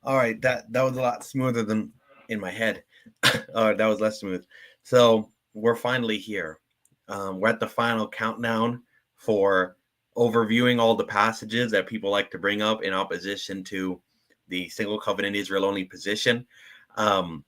All right, that was a lot smoother than in my head. That was less smooth. So we're finally here. We're at the final countdown for overviewing all the passages that people like to bring up in opposition to the single covenant Israel only position, um,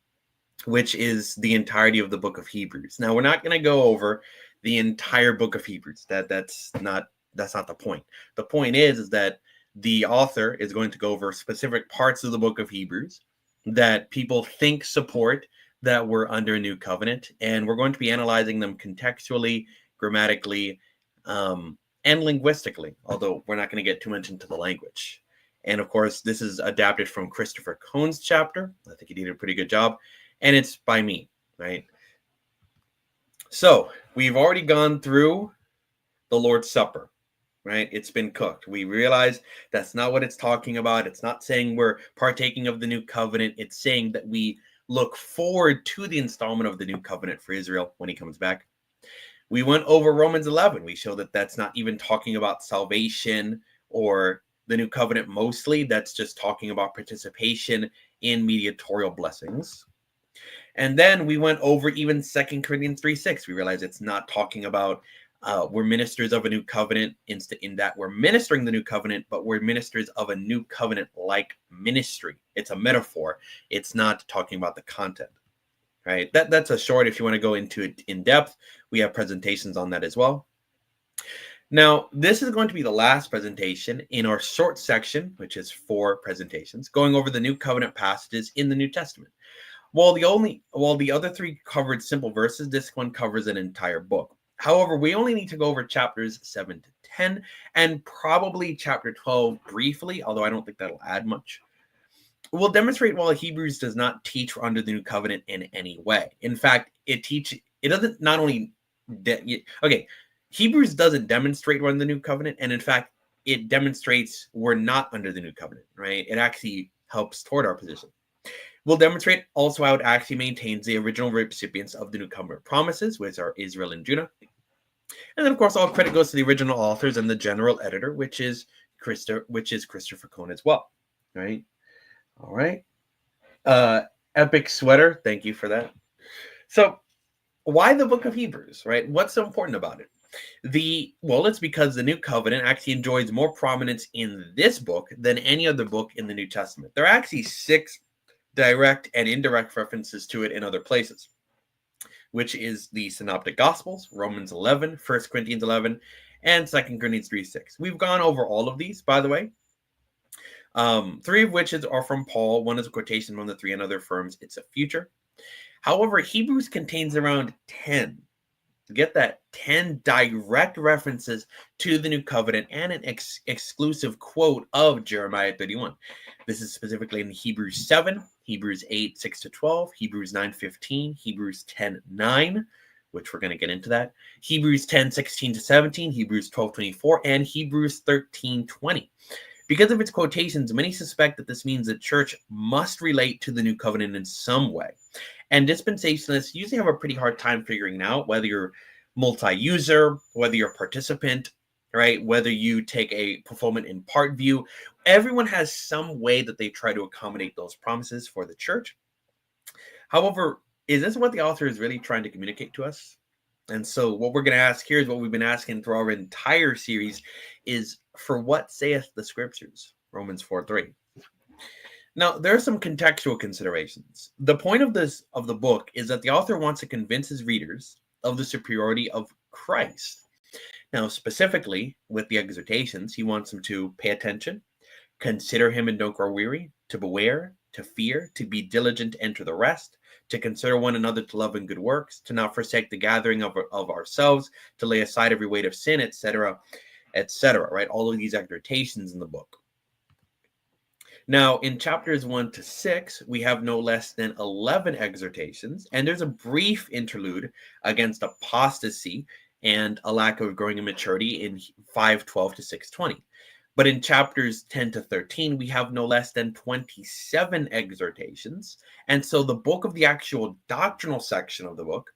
which is the entirety of the book of Hebrews. Now we're not going to go over the entire book of Hebrews. That's not the point. The point is that the author is going to go over specific parts of the book of Hebrews that people think support that we're under a new covenant, and we're going to be analyzing them contextually, grammatically, and linguistically, although we're not going to get too much into the language. And of course, this is adapted from Christopher Cohn's chapter. I think he did a pretty good job, and it's by me, right? So we've already gone through the Lord's Supper, right? It's been cooked. We realize that's not what it's talking about. It's not saying we're partaking of the new covenant. It's saying that we look forward to the installment of the new covenant for Israel when he comes back. We went over Romans 11. We show that that's not even talking about salvation or the new covenant mostly. That's just talking about participation in mediatorial blessings. And then we went over even 2 Corinthians 3:6. We realized it's not talking about we're ministers of a new covenant in that we're ministering the new covenant, but we're ministers of a new covenant like ministry. It's a metaphor. It's not talking about the content, right? That's a short. If you want to go into it in depth, we have presentations on that as well. Now, this is going to be the last presentation in our short section, which is 4 presentations, going over the new covenant passages in the New Testament. While the other 3 covered simple verses, this one covers an entire book. However, we only need to go over chapters 7 to 10 and probably chapter 12 briefly, although I don't think that'll add much. We'll demonstrate why Hebrews does not teach under the new covenant in any way. In fact, it doesn't not only Hebrews doesn't demonstrate we're in the new covenant, and in fact, it demonstrates we're not under the new covenant, right? It actually helps toward our position. We'll demonstrate also how it actually maintains the original recipients of the new covenant promises, which are Israel and Judah. And then, of course, all credit goes to the original authors and the general editor, which is Christopher Cohn as well. Right? All right. Epic sweater. Thank you for that. So, why the book of Hebrews? Right? What's so important about it? It's because the new covenant actually enjoys more prominence in this book than any other book in the New Testament. There are actually 6 direct and indirect references to it in other places, which is the Synoptic Gospels, Romans 11, 1 Corinthians 11, and 2 Corinthians 3:6. We've gone over all of these, by the way. 3 of which are from Paul. 1 is a quotation from the 3 and other firms. It's a future. However, Hebrews contains around 10. Get that, 10 direct references to the new covenant and an exclusive quote of Jeremiah 31. This is specifically in Hebrews 7, Hebrews 8, 6 to 12, Hebrews 9, 15, Hebrews 10, 9, which we're going to get into that, Hebrews 10, 16 to 17, Hebrews 12, 24, and Hebrews 13, 20. Because of its quotations, many suspect that this means the church must relate to the new covenant in some way. And dispensationalists usually have a pretty hard time figuring out whether you're multi-user, whether you're a participant, right? Whether you take a fulfillment in part view. Everyone has some way that they try to accommodate those promises for the church. However, is this what the author is really trying to communicate to us? And so what we're going to ask here is what we've been asking through our entire series is, for what saith the scriptures? Romans 4:3. Now, there are some contextual considerations. The point of the book is that the author wants to convince his readers of the superiority of Christ. Now, specifically with the exhortations, he wants them to pay attention, consider him and don't grow weary, to beware, to fear, to be diligent to enter the rest, to consider one another to love and good works, to not forsake the gathering of ourselves, to lay aside every weight of sin, etc., etc., right? All of these exhortations in the book. Now, in chapters 1 to 6, we have no less than 11 exhortations, and there's a brief interlude against apostasy and a lack of growing in maturity in 5:12 to 6:20. But in chapters 10 to 13, we have no less than 27 exhortations. And so the bulk of the actual doctrinal section of the book,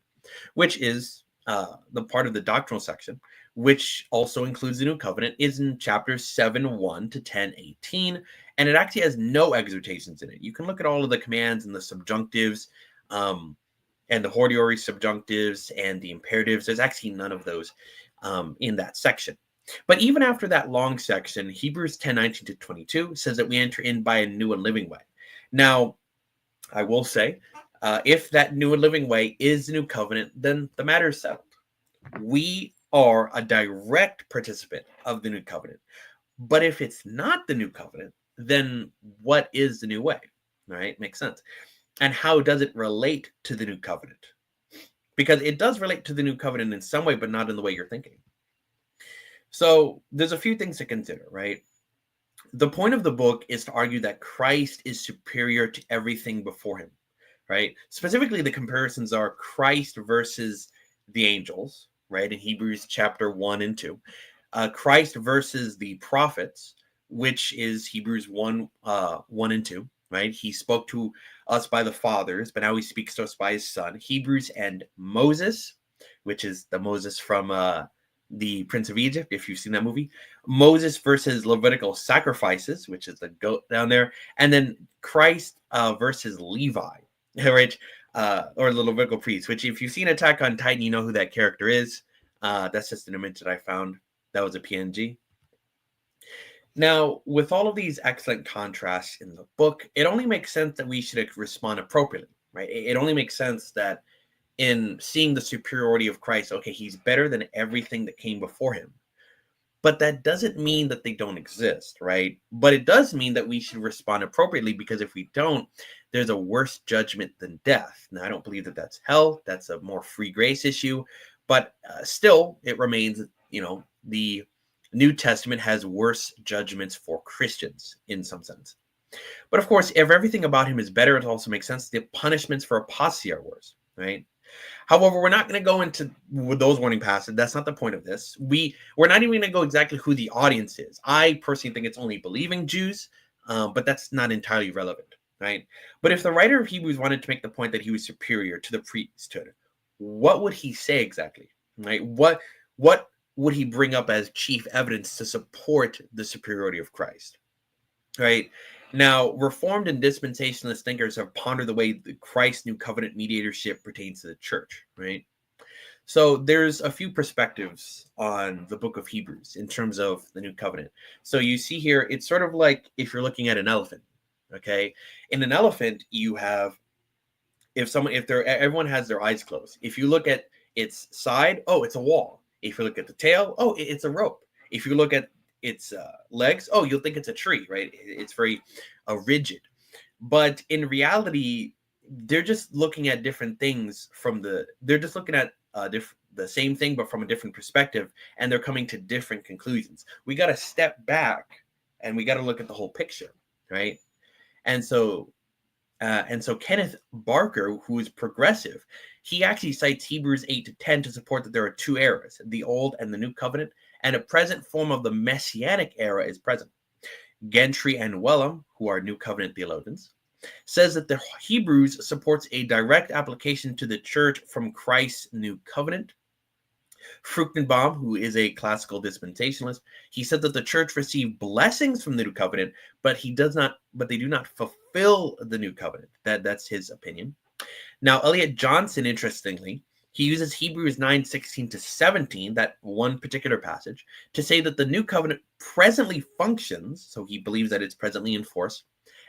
which is the part of the doctrinal section, which also includes the new covenant, is in chapters 7:1 to 10:18, and it actually has no exhortations in it. You can look at all of the commands and the subjunctives, and the hortatory subjunctives and the imperatives. There's actually none of those in that section. But even after that long section, Hebrews 10:19 to 22 says that we enter in by a new and living way. Now, I will say, if that new and living way is the new covenant, then the matter is settled. We are a direct participant of the new covenant. But if it's not the new covenant, then what is the new way? All right, makes sense. And how does it relate to the new covenant? Because it does relate to the new covenant in some way, but not in the way you're thinking. So there's a few things to consider, right? The point of the book is to argue that Christ is superior to everything before him, right? Specifically, the comparisons are Christ versus the angels, right? In Hebrews chapter 1 and 2. Christ versus the prophets, which is Hebrews 1, 1 and 2, right? He spoke to us by the fathers, but now he speaks to us by his son. Hebrews and Moses, which is the Moses from the Prince of Egypt, if you've seen that movie. Moses versus Levitical sacrifices, which is the goat down there. And then Christ versus Levi, right? Or the Levitical priest, which if you've seen Attack on Titan, you know who that character is. That's just an image that I found. That was a PNG. Now, with all of these excellent contrasts in the book, it only makes sense that we should respond appropriately, right? It only makes sense that in seeing the superiority of Christ, okay, he's better than everything that came before him. But that doesn't mean that they don't exist, right? But it does mean that we should respond appropriately, because if we don't, there's a worse judgment than death. Now, I don't believe that that's hell. That's a more free grace issue. But still, it remains, the New Testament has worse judgments for Christians in some sense. But of course, if everything about him is better, it also makes sense the punishments for apostasy are worse, right? However, we're not going to go into those warning passages. That's not the point of this. We're not even going to go exactly who the audience is. I personally think it's only believing Jews, but that's not entirely relevant, right? But if the writer of Hebrews wanted to make the point that he was superior to the priesthood, what would he say exactly, right? What would he bring up as chief evidence to support the superiority of Christ, right? Now, Reformed and dispensationalist thinkers have pondered the way the Christ's new covenant mediatorship pertains to the church, right? So there's a few perspectives on the book of Hebrews in terms of the new covenant. So you see here, it's sort of like if you're looking at an elephant, okay? In an elephant, you have, everyone has their eyes closed. If you look at its side, oh, it's a wall. If you look at the tail, oh, it's a rope. If you look at its legs, oh, you'll think it's a tree, right? It's very rigid. But in reality, they're just looking at different things they're just looking at the same thing, but from a different perspective, and they're coming to different conclusions. We got to step back and we got to look at the whole picture, right? And so Kenneth Barker, who is progressive, he actually cites Hebrews 8 to 10 to support that there are two eras, the Old and the New Covenant, and a present form of the Messianic era is present. Gentry and Wellum, who are New Covenant theologians, says that the Hebrews supports a direct application to the church from Christ's New Covenant. Fruchtenbaum, who is a classical dispensationalist, he said that the church received blessings from the New Covenant, but they do not fulfill the New Covenant. That's his opinion. Now, Elliot Johnson, interestingly, he uses Hebrews 9:16 to 17, that one particular passage, to say that the New Covenant presently functions, so he believes that it's presently in force,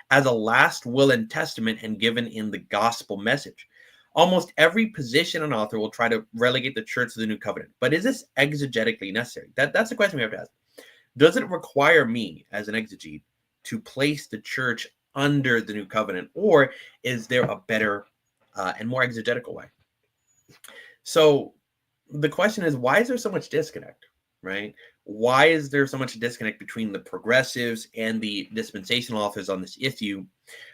as a last will and testament and given in the gospel message. Almost every position and author will try to relegate the church to the New Covenant. But is this exegetically necessary? That's the question we have to ask. Does it require me, as an exegete, to place the church under the New Covenant, or is there a better and more exegetical way? So the question is, why is there so much disconnect, right? Why is there so much disconnect between the progressives and the dispensational authors on this issue,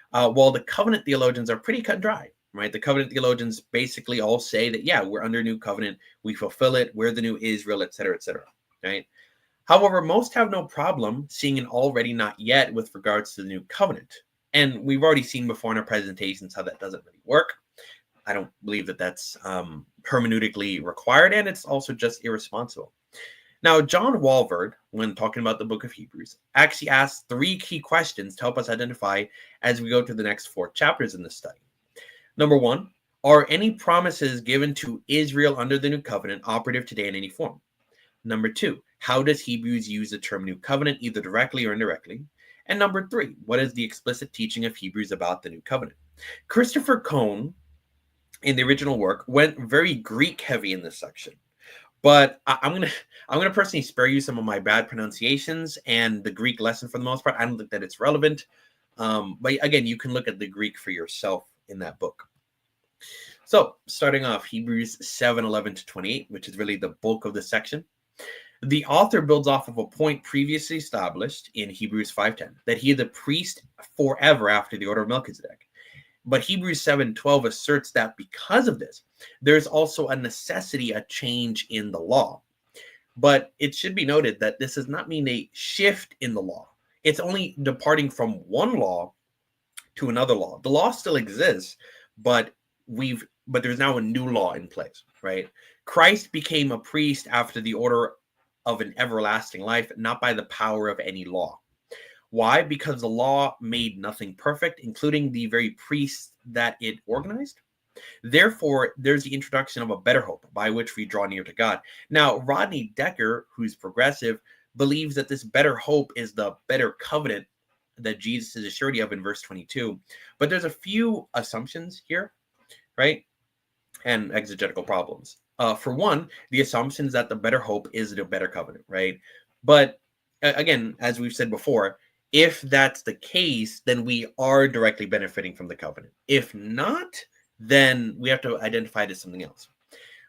while the covenant theologians are pretty cut and dry, right? The covenant theologians basically all say that, yeah, we're under new covenant, we fulfill it, we're the new Israel, etc., right? However, most have no problem seeing an already not yet with regards to the new covenant. And we've already seen before in our presentations how that doesn't really work. I don't believe that that's hermeneutically required, and it's also just irresponsible. Now, John Walvoord, when talking about the book of Hebrews, actually asks three key questions to help us identify as we go to the next four chapters in this study. Number one, are any promises given to Israel under the new covenant operative today in any form? Number two, how does Hebrews use the term new covenant, either directly or indirectly? And number three, what is the explicit teaching of Hebrews about the new covenant? Christopher Cone, in the original work, went very Greek heavy in this section. But I'm gonna personally spare you some of my bad pronunciations and the Greek lesson for the most part. I don't think that it's relevant. But again, you can look at the Greek for yourself in that book. So starting off, Hebrews 7:11 to 28, which is really the bulk of this section. The author builds off of a point previously established in Hebrews 5:10, that he is a priest forever after the order of Melchizedek. But Hebrews 7:12 asserts that because of this, there's also a necessity, a change in the law. But it should be noted that this does not mean a shift in the law. It's only departing from one law to another law. The law still exists, but there's now a new law in place, right? Christ became a priest after the order of an everlasting life, not by the power of any law. Why? Because the law made nothing perfect, including the very priests that it organized. Therefore, there's the introduction of a better hope by which we draw near to God. Now, Rodney Decker, who's progressive, believes that this better hope is the better covenant that Jesus is a surety of in verse 22. But there's a few assumptions here, right? And exegetical problems. For one, the assumption is that the better hope is the better covenant, right? But again, as we've said before, if that's the case, then we are directly benefiting from the covenant. If not, then we have to identify it as something else.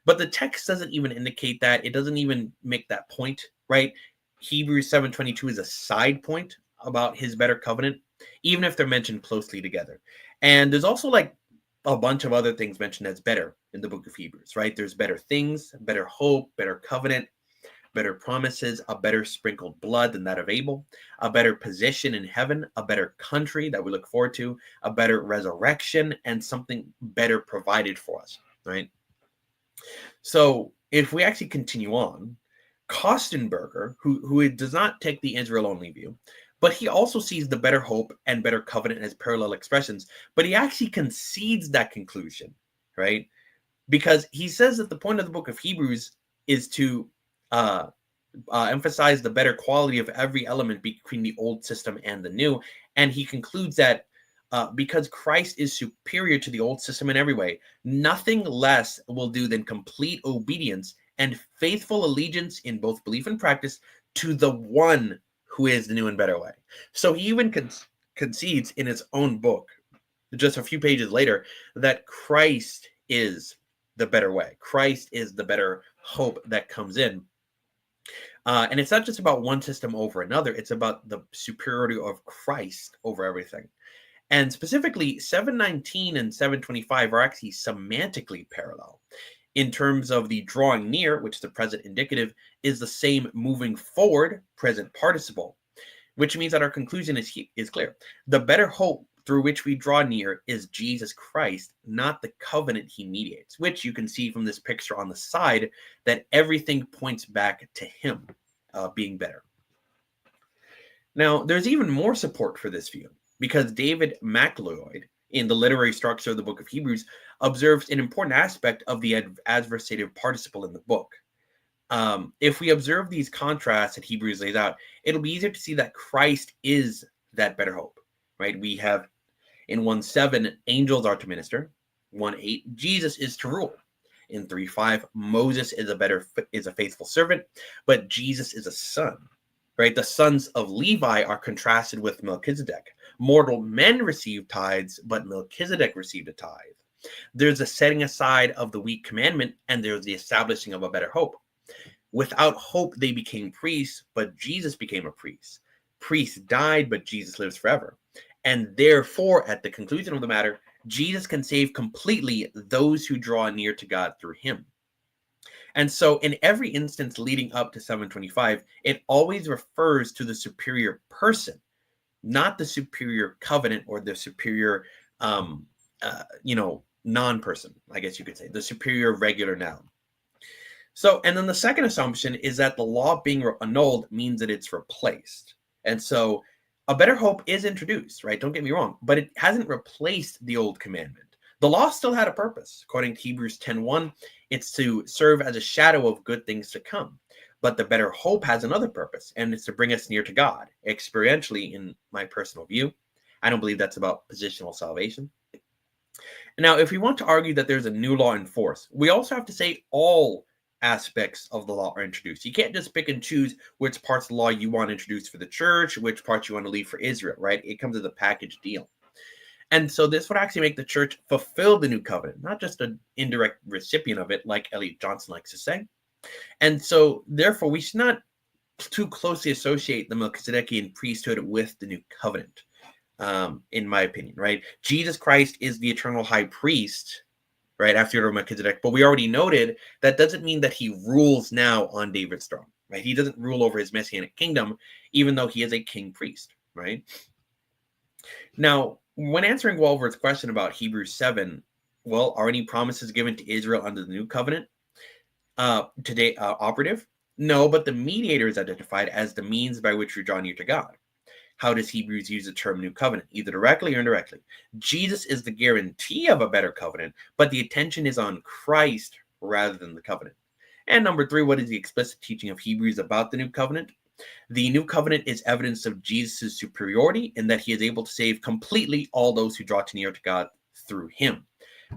But the text doesn't even indicate that. It doesn't even make that point, right? Hebrews 7:22 is a side point about his better covenant, even if they're mentioned closely together. And there's also like a bunch of other things mentioned as better in the book of Hebrews, right? There's better things, better hope, better covenant, better promises, a better sprinkled blood than that of Abel, a better position in heaven, a better country that we look forward to, a better resurrection, and something better provided for us, right? So if we actually continue on, Kostenberger, who does not take the Israel-only view, but he also sees the better hope and better covenant as parallel expressions, but he actually concedes that conclusion, right? Because he says that the point of the book of Hebrews is to emphasize the better quality of every element between the old system and the new. And he concludes that because Christ is superior to the old system in every way, nothing less will do than complete obedience and faithful allegiance in both belief and practice to the one who is the new and better way. So he even concedes in his own book, just a few pages later, that Christ is the better way. Christ is the better hope that comes in. And it's not just about one system over another. It's about the superiority of Christ over everything. And specifically, 719 and 725 are actually semantically parallel. In terms of the drawing near, which the present indicative is the same moving forward present participle, which means that our conclusion is clear. The better hope through which we draw near is Jesus Christ, not the covenant he mediates, which you can see from this picture on the side that everything points back to him being better. Now, there's even more support for this view because David MacLeod, in the literary structure of the book of Hebrews, observes an important aspect of the adversative participle in the book. If we observe these contrasts that Hebrews lays out, it'll be easier to see that Christ is that better hope, right? We have in 1:7, angels are to minister. 1:8, Jesus is to rule. In 3:5, Moses is a faithful servant, but Jesus is a son, right? The sons of Levi are contrasted with Melchizedek. Mortal men receive tithes, but Melchizedek received a tithe. There's a setting aside of the weak commandment, and there's the establishing of a better hope. Without hope, they became priests, but Jesus became a priest. Priests died, but Jesus lives forever. And therefore, at the conclusion of the matter, Jesus can save completely those who draw near to God through him. And so in every instance leading up to 725, it always refers to the superior person, not the superior covenant or the superior, non-person, I guess you could say, the superior regular noun. So, and then the second assumption is that the law being annulled means that it's replaced. And so a better hope is introduced, right? Don't get me wrong, but it hasn't replaced the old commandment. The law still had a purpose. According to Hebrews 10:1, it's to serve as a shadow of good things to come. But the better hope has another purpose, and it's to bring us near to God, experientially, in my personal view. I don't believe that's about positional salvation. Now, if we want to argue that there's a new law in force, we also have to say all aspects of the law are introduced. You can't just pick and choose which parts of the law you want introduced for the church, which parts you want to leave for Israel, right? It comes as a package deal. And so this would actually make the church fulfill the new covenant, not just an indirect recipient of it, like Elliot Johnson likes to say. And so, therefore, we should not too closely associate the Melchizedekian priesthood with the new covenant, in my opinion, right? Jesus Christ is the eternal high priest, right, after the order of Melchizedek. But we already noted that doesn't mean that he rules now on David's throne, right? He doesn't rule over his messianic kingdom, even though he is a king priest, right? Now, when answering Walworth's question about Hebrews 7, well, are any promises given to Israel under the new covenant today operative? No, but the mediator is identified as the means by which we draw near to God. How does Hebrews use the term new covenant, either directly or indirectly? Jesus is the guarantee of a better covenant, but the attention is on Christ rather than the covenant. And number 3, what is the explicit teaching of Hebrews about the new covenant? The new covenant is evidence of Jesus' superiority in that he is able to save completely all those who draw near to God through him.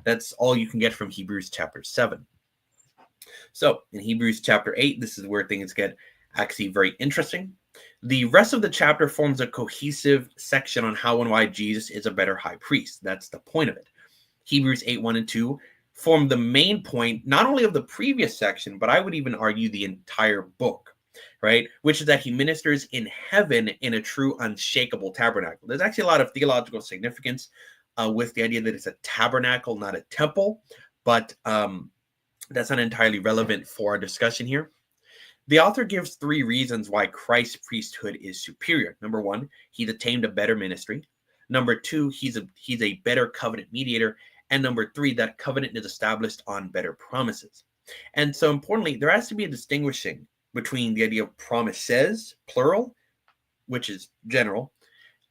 That's all you can get from Hebrews chapter 7. So in Hebrews chapter 8, this is where things get actually very interesting. The rest of the chapter forms a cohesive section on how and why Jesus is a better high priest. That's the point of it. Hebrews 8:1 and 2 form the main point, not only of the previous section, but I would even argue the entire book, right? Which is that he ministers in heaven in a true unshakable tabernacle. There's actually a lot of theological significance with the idea that it's a tabernacle, not a temple, but that's not entirely relevant for our discussion here. The author gives 3 reasons why Christ's priesthood is superior. Number 1, he's attained a better ministry. Number 2, he's a better covenant mediator. And number 3, that covenant is established on better promises. And so importantly, there has to be a distinguishing between the idea of promises, plural, which is general,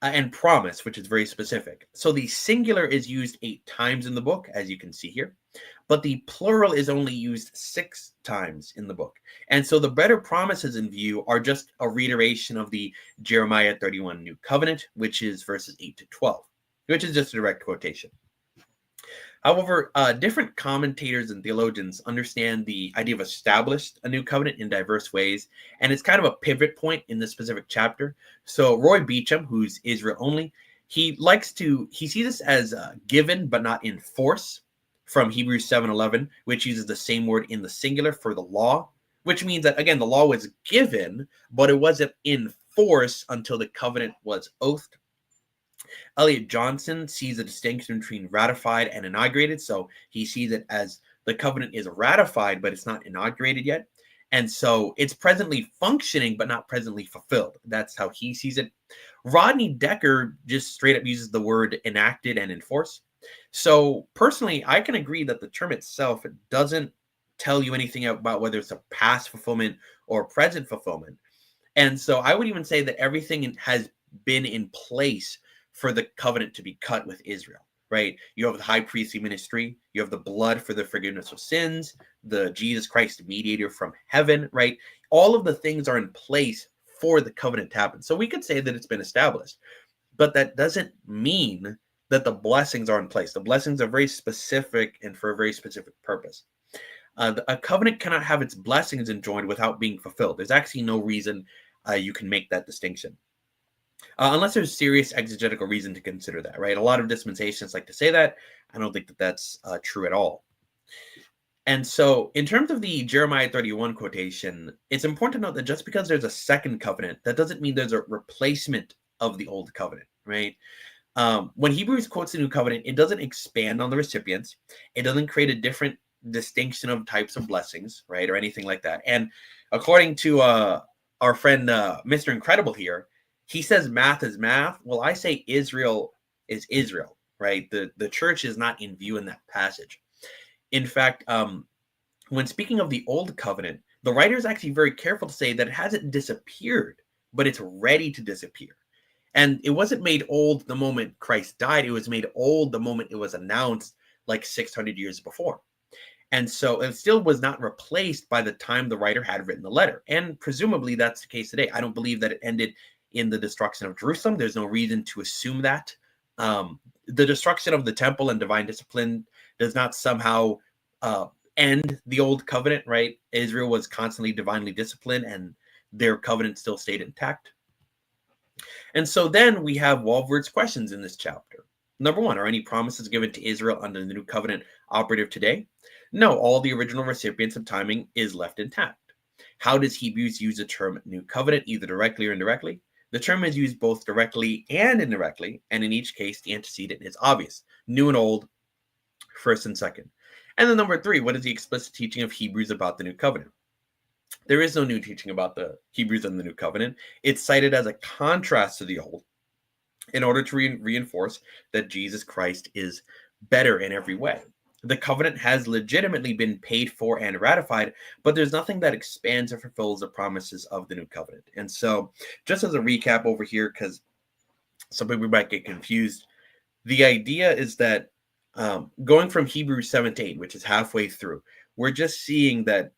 and promise, which is very specific. So the singular is used 8 times in the book, as you can see here, but the plural is only used 6 times in the book. And so the better promises in view are just a reiteration of the Jeremiah 31 New Covenant, which is verses 8 to 12, which is just a direct quotation. However, different commentators and theologians understand the idea of established a new covenant in diverse ways, and it's kind of a pivot point in this specific chapter. So Roy Beecham, who's Israel only, he sees this as given but not in force from Hebrews 7:11, which uses the same word in the singular for the law, which means that, again, the law was given, but it wasn't in force until the covenant was oathed. Elliot Johnson sees a distinction between ratified and inaugurated. So he sees it as the covenant is ratified, but it's not inaugurated yet. And so it's presently functioning, but not presently fulfilled. That's how he sees it. Rodney Decker just straight up uses the word enacted and enforced. So personally, I can agree that the term itself doesn't tell you anything about whether it's a past fulfillment or present fulfillment. And so I would even say that everything has been in place for the covenant to be cut with Israel, right? You have the high priestly ministry, you have the blood for the forgiveness of sins, the Jesus Christ mediator from heaven, right? All of the things are in place for the covenant to happen. So we could say that it's been established, but that doesn't mean that the blessings are in place. The blessings are very specific and for a very specific purpose. A covenant cannot have its blessings enjoined without being fulfilled. There's actually no reason you can make that distinction. Unless there's serious exegetical reason to consider that, right? A lot of dispensations like to say that. I don't think that that's true at all. And so in terms of the Jeremiah 31 quotation, it's important to note that just because there's a second covenant, that doesn't mean there's a replacement of the old covenant, right? When Hebrews quotes the new covenant, it doesn't expand on the recipients. It doesn't create a different distinction of types of blessings, right? Or anything like that. And according to our friend, Mr. Incredible here, he says math is math. Well, I say Israel is Israel, right? The church is not in view in that passage. In fact, when speaking of the old covenant, the writer is actually very careful to say that it hasn't disappeared, but it's ready to disappear. And it wasn't made old the moment Christ died, it was made old the moment it was announced like 600 years before. And so it still was not replaced by the time the writer had written the letter. And presumably that's the case today. I don't believe that it ended in the destruction of Jerusalem. There's no reason to assume that. The destruction of the temple and divine discipline does not somehow end the old covenant, right? Israel was constantly divinely disciplined and their covenant still stayed intact. And so then we have Walvoord's questions in this chapter. Number one, are any promises given to Israel under the new covenant operative today? No, all the original recipients of timing is left intact. How does Hebrews use the term new covenant, either directly or indirectly? The term is used both directly and indirectly, and in each case, the antecedent is obvious. New and old, first and second. And then number three, what is the explicit teaching of Hebrews about the new covenant? There is no new teaching about the Hebrews and the new covenant. It's cited as a contrast to the old in order to reinforce that Jesus Christ is better in every way. The covenant has legitimately been paid for and ratified, but there's nothing that expands or fulfills the promises of the new covenant. And so, just as a recap over here, because some people might get confused, the idea is that going from Hebrews 7 to 8, which is halfway through, we're just seeing that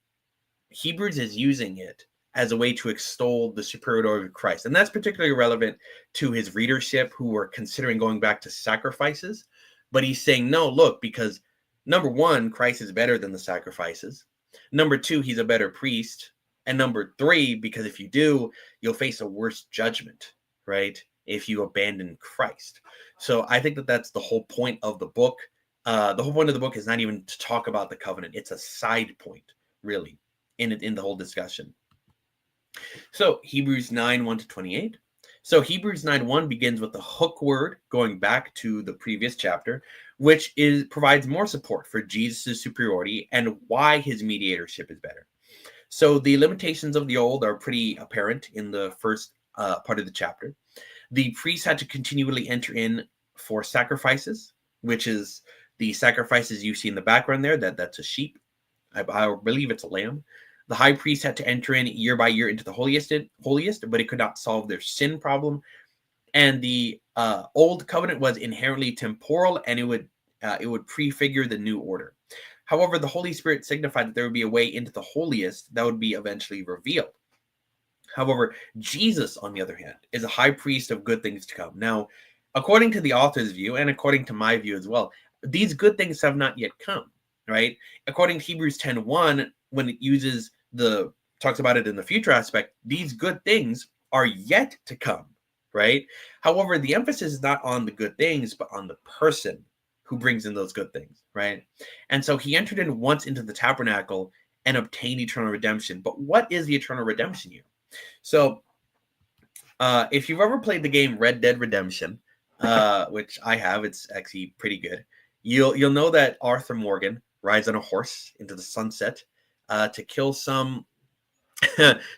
Hebrews is using it as a way to extol the superiority of Christ. And that's particularly relevant to his readership who were considering going back to sacrifices. But he's saying, no, look, because number one, Christ is better than the sacrifices. Number two, he's a better priest. And number three, because if you do, you'll face a worse judgment, right? If you abandon Christ. So I think that that's the whole point of the book. The whole point of the book is not even to talk about the covenant. It's a side point, really, in the whole discussion. So Hebrews 9, 1 to 28. So Hebrews 9, 1 begins with the hook word going back to the previous chapter, which provides more support for Jesus' superiority and why his mediatorship is better. So the limitations of the old are pretty apparent in the first part of the chapter. The priests had to continually enter in for sacrifices, which is the sacrifices you see in the background there. That's a sheep. I believe it's a lamb. The high priest had to enter in year by year into the holiest, but it could not solve their sin problem. And the old covenant was inherently temporal, and it would prefigure the new order. However, the Holy Spirit signified that there would be a way into the holiest that would be eventually revealed. However, Jesus, on the other hand, is a high priest of good things to come. Now, according to the author's view, and according to my view as well, these good things have not yet come, right? According to Hebrews 10:1, when it talks about it in the future aspect, these good things are yet to come, right? However, the emphasis is not on the good things, but on the person who brings in those good things, right? And so he entered in once into the tabernacle and obtained eternal redemption. But what is the eternal redemption here? So if you've ever played the game Red Dead Redemption, which I have, it's actually pretty good. You'll know that Arthur Morgan rides on a horse into the sunset to kill some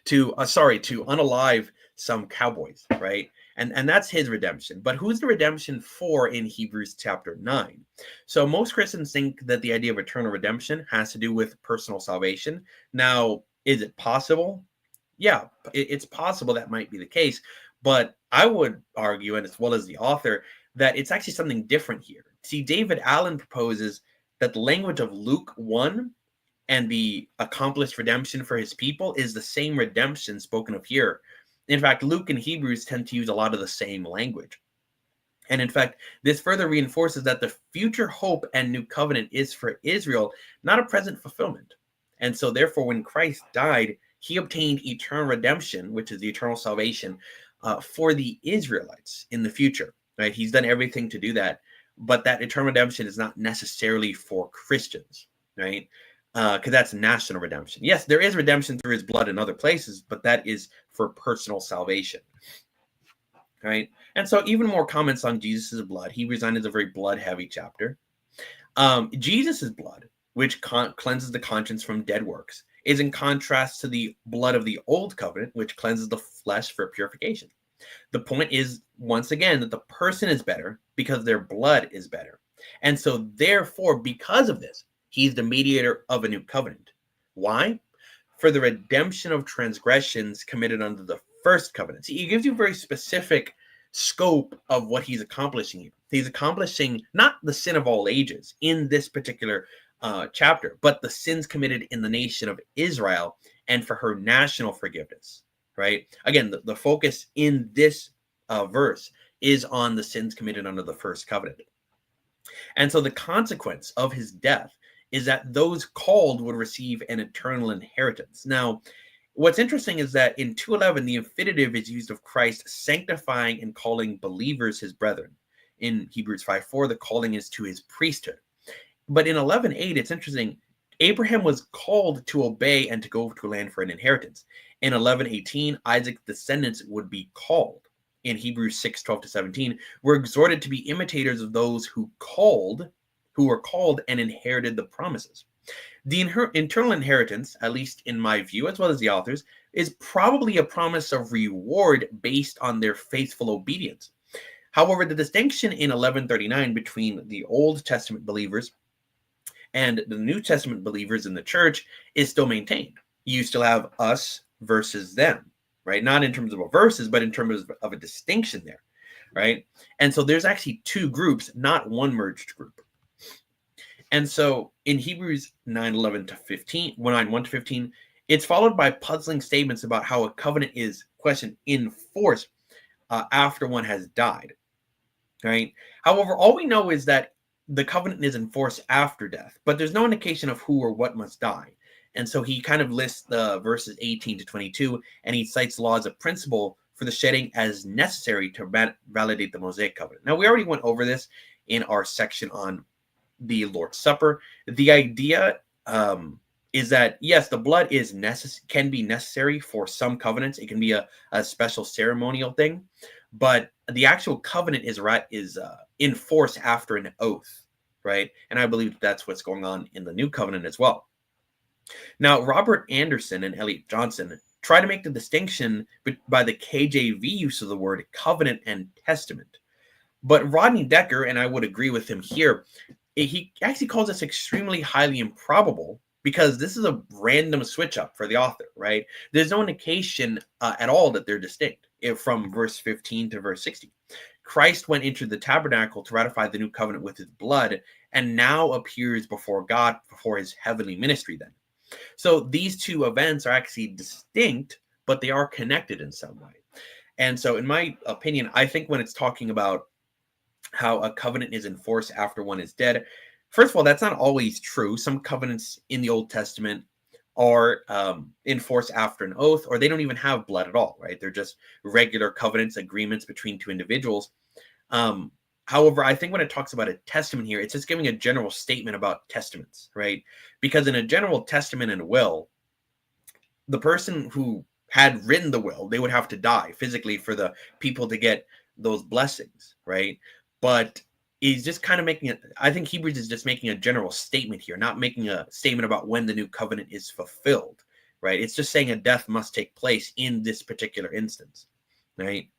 to unalive some cowboys, right? And that's his redemption. But who's the redemption for in Hebrews chapter 9? So most Christians think that the idea of eternal redemption has to do with personal salvation. Now, is it possible? Yeah, it's possible that might be the case. But I would argue, and as well as the author, that it's actually something different here. See, David Allen proposes that the language of Luke 1 and the accomplished redemption for his people is the same redemption spoken of here. In fact, Luke and Hebrews tend to use a lot of the same language. And in fact, this further reinforces that the future hope and new covenant is for Israel, not a present fulfillment. And so therefore, when Christ died, he obtained eternal redemption, which is the eternal salvation for the Israelites in the future, right? He's done everything to do that. But that eternal redemption is not necessarily for Christians, right? Because that's national redemption. Yes, there is redemption through his blood in other places, but that is for personal salvation, right? And so even more comments on Jesus' blood. Hebrews 9 is a very blood-heavy chapter. Jesus' blood, which cleanses the conscience from dead works, is in contrast to the blood of the old covenant, which cleanses the flesh for purification. The point is, once again, that the person is better because their blood is better. And so therefore, because of this, he's the mediator of a new covenant. Why? For the redemption of transgressions committed under the first covenant. See, he gives you very specific scope of what he's accomplishing here. He's accomplishing not the sin of all ages in this particular chapter, but the sins committed in the nation of Israel and for her national forgiveness, right? Again, the focus in this verse is on the sins committed under the first covenant. And so the consequence of his death is that those called would receive an eternal inheritance. Now, what's interesting is that in 2:11, the infinitive is used of Christ sanctifying and calling believers his brethren. In Hebrews 5:4, the calling is to his priesthood. But in 11:8, it's interesting. Abraham was called to obey and to go to a land for an inheritance. In 11:18, Isaac's descendants would be called. In Hebrews 6:12-17, we're exhorted to be imitators of those who were called and inherited the promises. The internal inheritance, at least in my view, as well as the authors, is probably a promise of reward based on their faithful obedience. However, the distinction in 11:39 between the Old Testament believers and the New Testament believers in the church is still maintained. You still have us versus them, right? Not in terms of verses, but in terms of a distinction there, right? And so there's actually two groups, not one merged group. And so in Hebrews 9:11-15, 9:1-15, it's followed by puzzling statements about how a covenant is, question, in force after one has died, right? However, all we know is that the covenant is in force after death, but there's no indication of who or what must die. And so he kind of lists the verses 18-22, and he cites law as a principle for the shedding as necessary to validate the Mosaic covenant. Now, we already went over this in our section on the Lord's Supper. The idea is that, yes, the blood is can be necessary for some covenants. It can be a special ceremonial thing, but the actual covenant is in force after an oath, right? And I believe that's what's going on in the new covenant as well. Now, Robert Anderson and Elliot Johnson try to make the distinction by the KJV use of the word covenant and testament. But Rodney Decker, and I would agree with him here, he actually calls this extremely highly improbable because this is a random switch up for the author, right? There's no indication at all that they're distinct from verse 15 to verse 16. Christ went into the tabernacle to ratify the new covenant with his blood and now appears before God before his heavenly ministry then. So these two events are actually distinct, but they are connected in some way. And so in my opinion, I think when it's talking about how a covenant is enforced after one is dead, first of all, that's not always true. Some covenants in the Old Testament are enforced after an oath, or they don't even have blood at all, right? They're just regular covenants, agreements between two individuals. However, I think when it talks about a testament here, it's just giving a general statement about testaments, right? Because in a general testament and will, the person who had written the will, they would have to die physically for the people to get those blessings, right? But he's just kind of making it, I think Hebrews is just making a general statement here, not making a statement about when the new covenant is fulfilled, right? It's just saying a death must take place in this particular instance, right?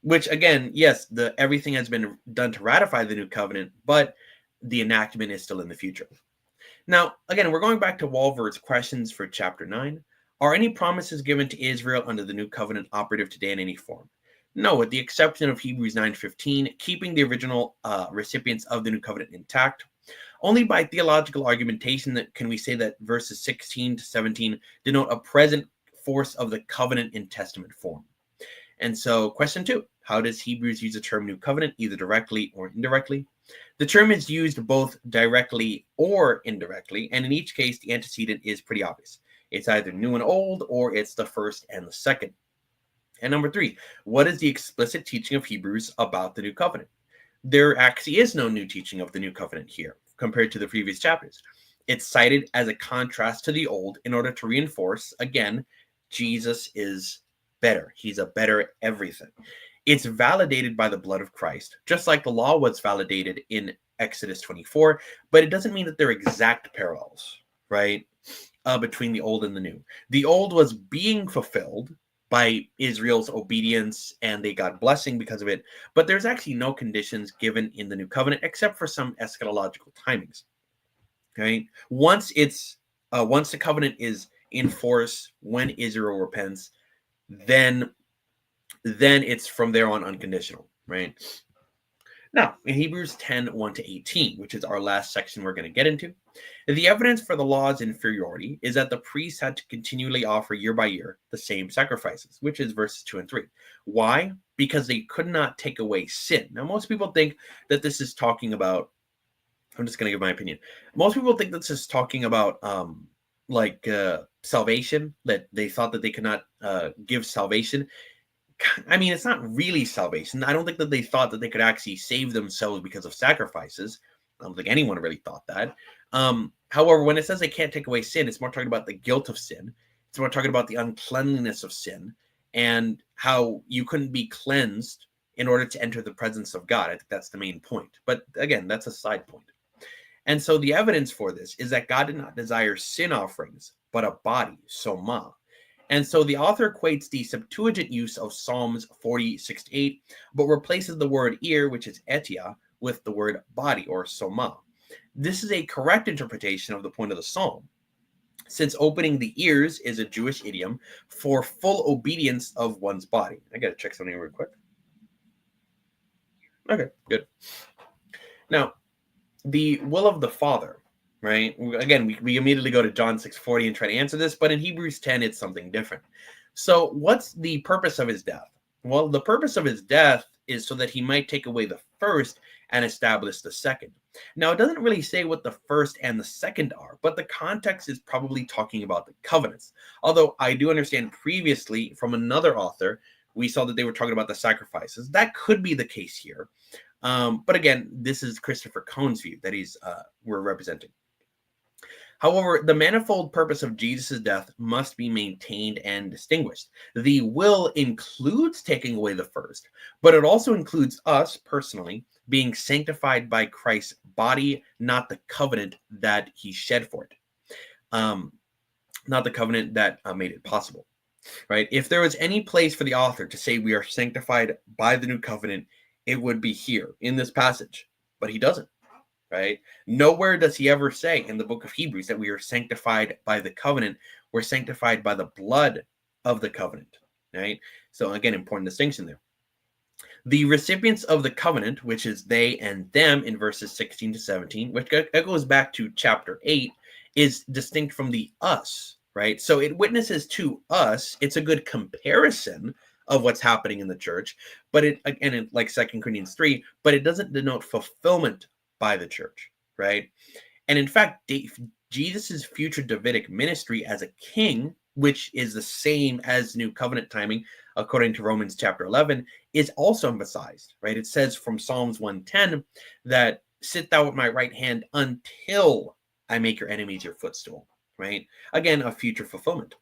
Which again, yes, everything has been done to ratify the new covenant, but the enactment is still in the future. Now, again, we're going back to Walvert's questions for chapter 9. Are any promises given to Israel under the new covenant operative today in any form? No, with the exception of Hebrews 9:15, keeping the original recipients of the new covenant intact. Only by theological argumentation can we say that verses 16-17 denote a present force of the covenant in testament form. And so question 2, how does Hebrews use the term new covenant, either directly or indirectly? The term is used both directly or indirectly, and in each case, the antecedent is pretty obvious. It's either new and old, or it's the first and the second. And number 3, what is the explicit teaching of Hebrews about the new covenant? There actually is no new teaching of the new covenant here compared to the previous chapters. It's cited as a contrast to the old in order to reinforce, again, Jesus is better. He's a better everything. It's validated by the blood of Christ, just like the law was validated in Exodus 24, but it doesn't mean that they're exact parallels, right, between the old and the new. The old was being fulfilled by Israel's obedience, and they got blessing because of it, but there's actually no conditions given in the new covenant except for some eschatological timings. Right? Once the covenant is in force, when Israel repents, then it's from there on unconditional, right? Now, in Hebrews 10:1-18, which is our last section we're going to get into, the evidence for the law's inferiority is that the priests had to continually offer year by year the same sacrifices, which is verses 2 and 3. Why? Because they could not take away sin. Now, most people think that this is talking about, I'm just going to give my opinion. Most people think this is talking about salvation, that they thought that they could not give salvation. I mean, it's not really salvation. I don't think that they thought that they could actually save themselves because of sacrifices. I don't think anyone really thought that. However, when it says they can't take away sin, it's more talking about the guilt of sin. It's more talking about the uncleanliness of sin and how you couldn't be cleansed in order to enter the presence of God. I think that's the main point. But again, that's a side point. And so the evidence for this is that God did not desire sin offerings, but a body, soma. And so the author equates the Septuagint use of Psalms 40:6-8, but replaces the word ear, which is etia, with the word body, or soma. This is a correct interpretation of the point of the psalm, since opening the ears is a Jewish idiom for full obedience of one's body. I got to check something real quick. Okay, good. Now, the will of the Father, right? Again, we immediately go to John 6:40 and try to answer this, but in Hebrews 10, it's something different. So what's the purpose of his death? Well, the purpose of his death is so that he might take away the first and establish the second. Now, it doesn't really say what the first and the second are, but the context is probably talking about the covenants. Although I do understand previously from another author, we saw that they were talking about the sacrifices. That could be the case here. But again, this is Christopher Cohn's view that we're representing. However, the manifold purpose of Jesus' death must be maintained and distinguished. The will includes taking away the first, but it also includes us personally being sanctified by Christ's body, not the covenant that he shed for it, not the covenant that made it possible. Right? If there was any place for the author to say we are sanctified by the new covenant, it would be here in this passage, but he doesn't. Right? Nowhere does he ever say in the book of Hebrews that we are sanctified by the covenant. We're sanctified by the blood of the covenant. Right? So again, important distinction there. The recipients of the covenant, which is they and them in verses 16-17, which goes back to chapter 8, is distinct from the us, right? So it witnesses to us. It's a good comparison of what's happening in the church, but like 2 Corinthians 3, but it doesn't denote fulfillment by the church, right? And in fact, Jesus's future Davidic ministry as a king, which is the same as New Covenant timing, according to Romans chapter 11, is also emphasized, right? It says from Psalms 110 that sit thou at my right hand until I make your enemies your footstool, right? Again, a future fulfillment.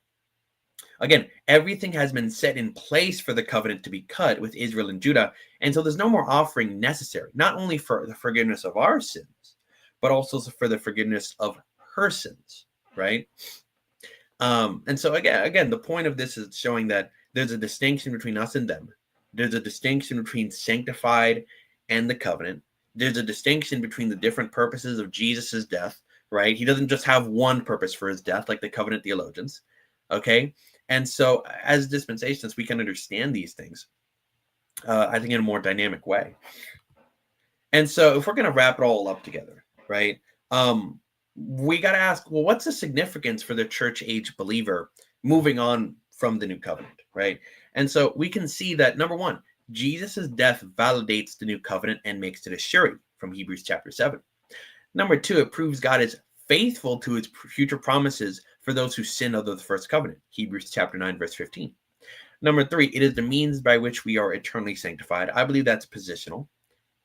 Again, everything has been set in place for the covenant to be cut with Israel and Judah, and so there's no more offering necessary, not only for the forgiveness of our sins, but also for the forgiveness of her sins, right? And so again, the point of this is showing that there's a distinction between us and them. There's a distinction between sanctified and the covenant. There's a distinction between the different purposes of Jesus's death, right? He doesn't just have one purpose for his death, like the covenant theologians, okay? And so as dispensationalists, we can understand these things, I think, in a more dynamic way. And so if we're going to wrap it all up together, right, we got to ask, well, what's the significance for the church age believer moving on from the new covenant, right? And so we can see that, number one, Jesus' death validates the new covenant and makes it a surety from Hebrews chapter 7. Number two, it proves God is faithful to his future promises for those who sin under the first covenant, Hebrews chapter 9, verse 15. Number three, it is the means by which we are eternally sanctified. I believe that's positional,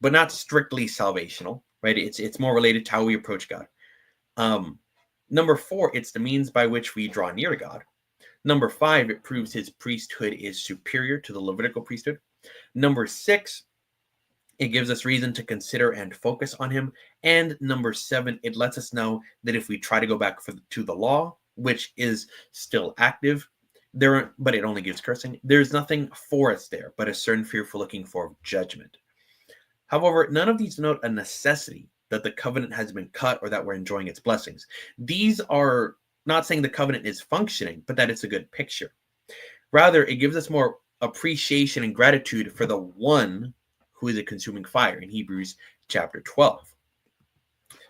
but not strictly salvational, right? It's more related to how we approach God. Number four, it's the means by which we draw near to God. Number five, it proves his priesthood is superior to the Levitical priesthood. Number six, it gives us reason to consider and focus on him. And number seven, it lets us know that if we try to go back to the law, which is still active, but it only gives cursing, there's nothing for us there, but a certain fearful looking for judgment. However, none of these denote a necessity that the covenant has been cut or that we're enjoying its blessings. These are not saying the covenant is functioning, but that it's a good picture. Rather, it gives us more appreciation and gratitude for the one who is a consuming fire in Hebrews chapter 12.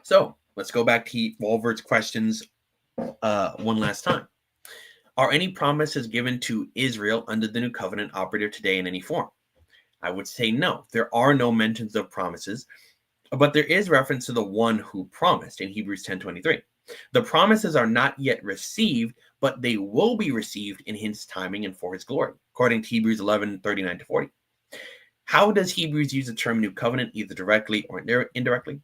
So let's go back to Walvert's questions one last time. Are any promises given to Israel under the new covenant operative today in any form? I would say no. There are no mentions of promises, but there is reference to the one who promised in Hebrews 10:23. The promises are not yet received, but they will be received in his timing and for his glory, according to Hebrews 11:39-40. How does Hebrews use the term new covenant, either directly or indirectly?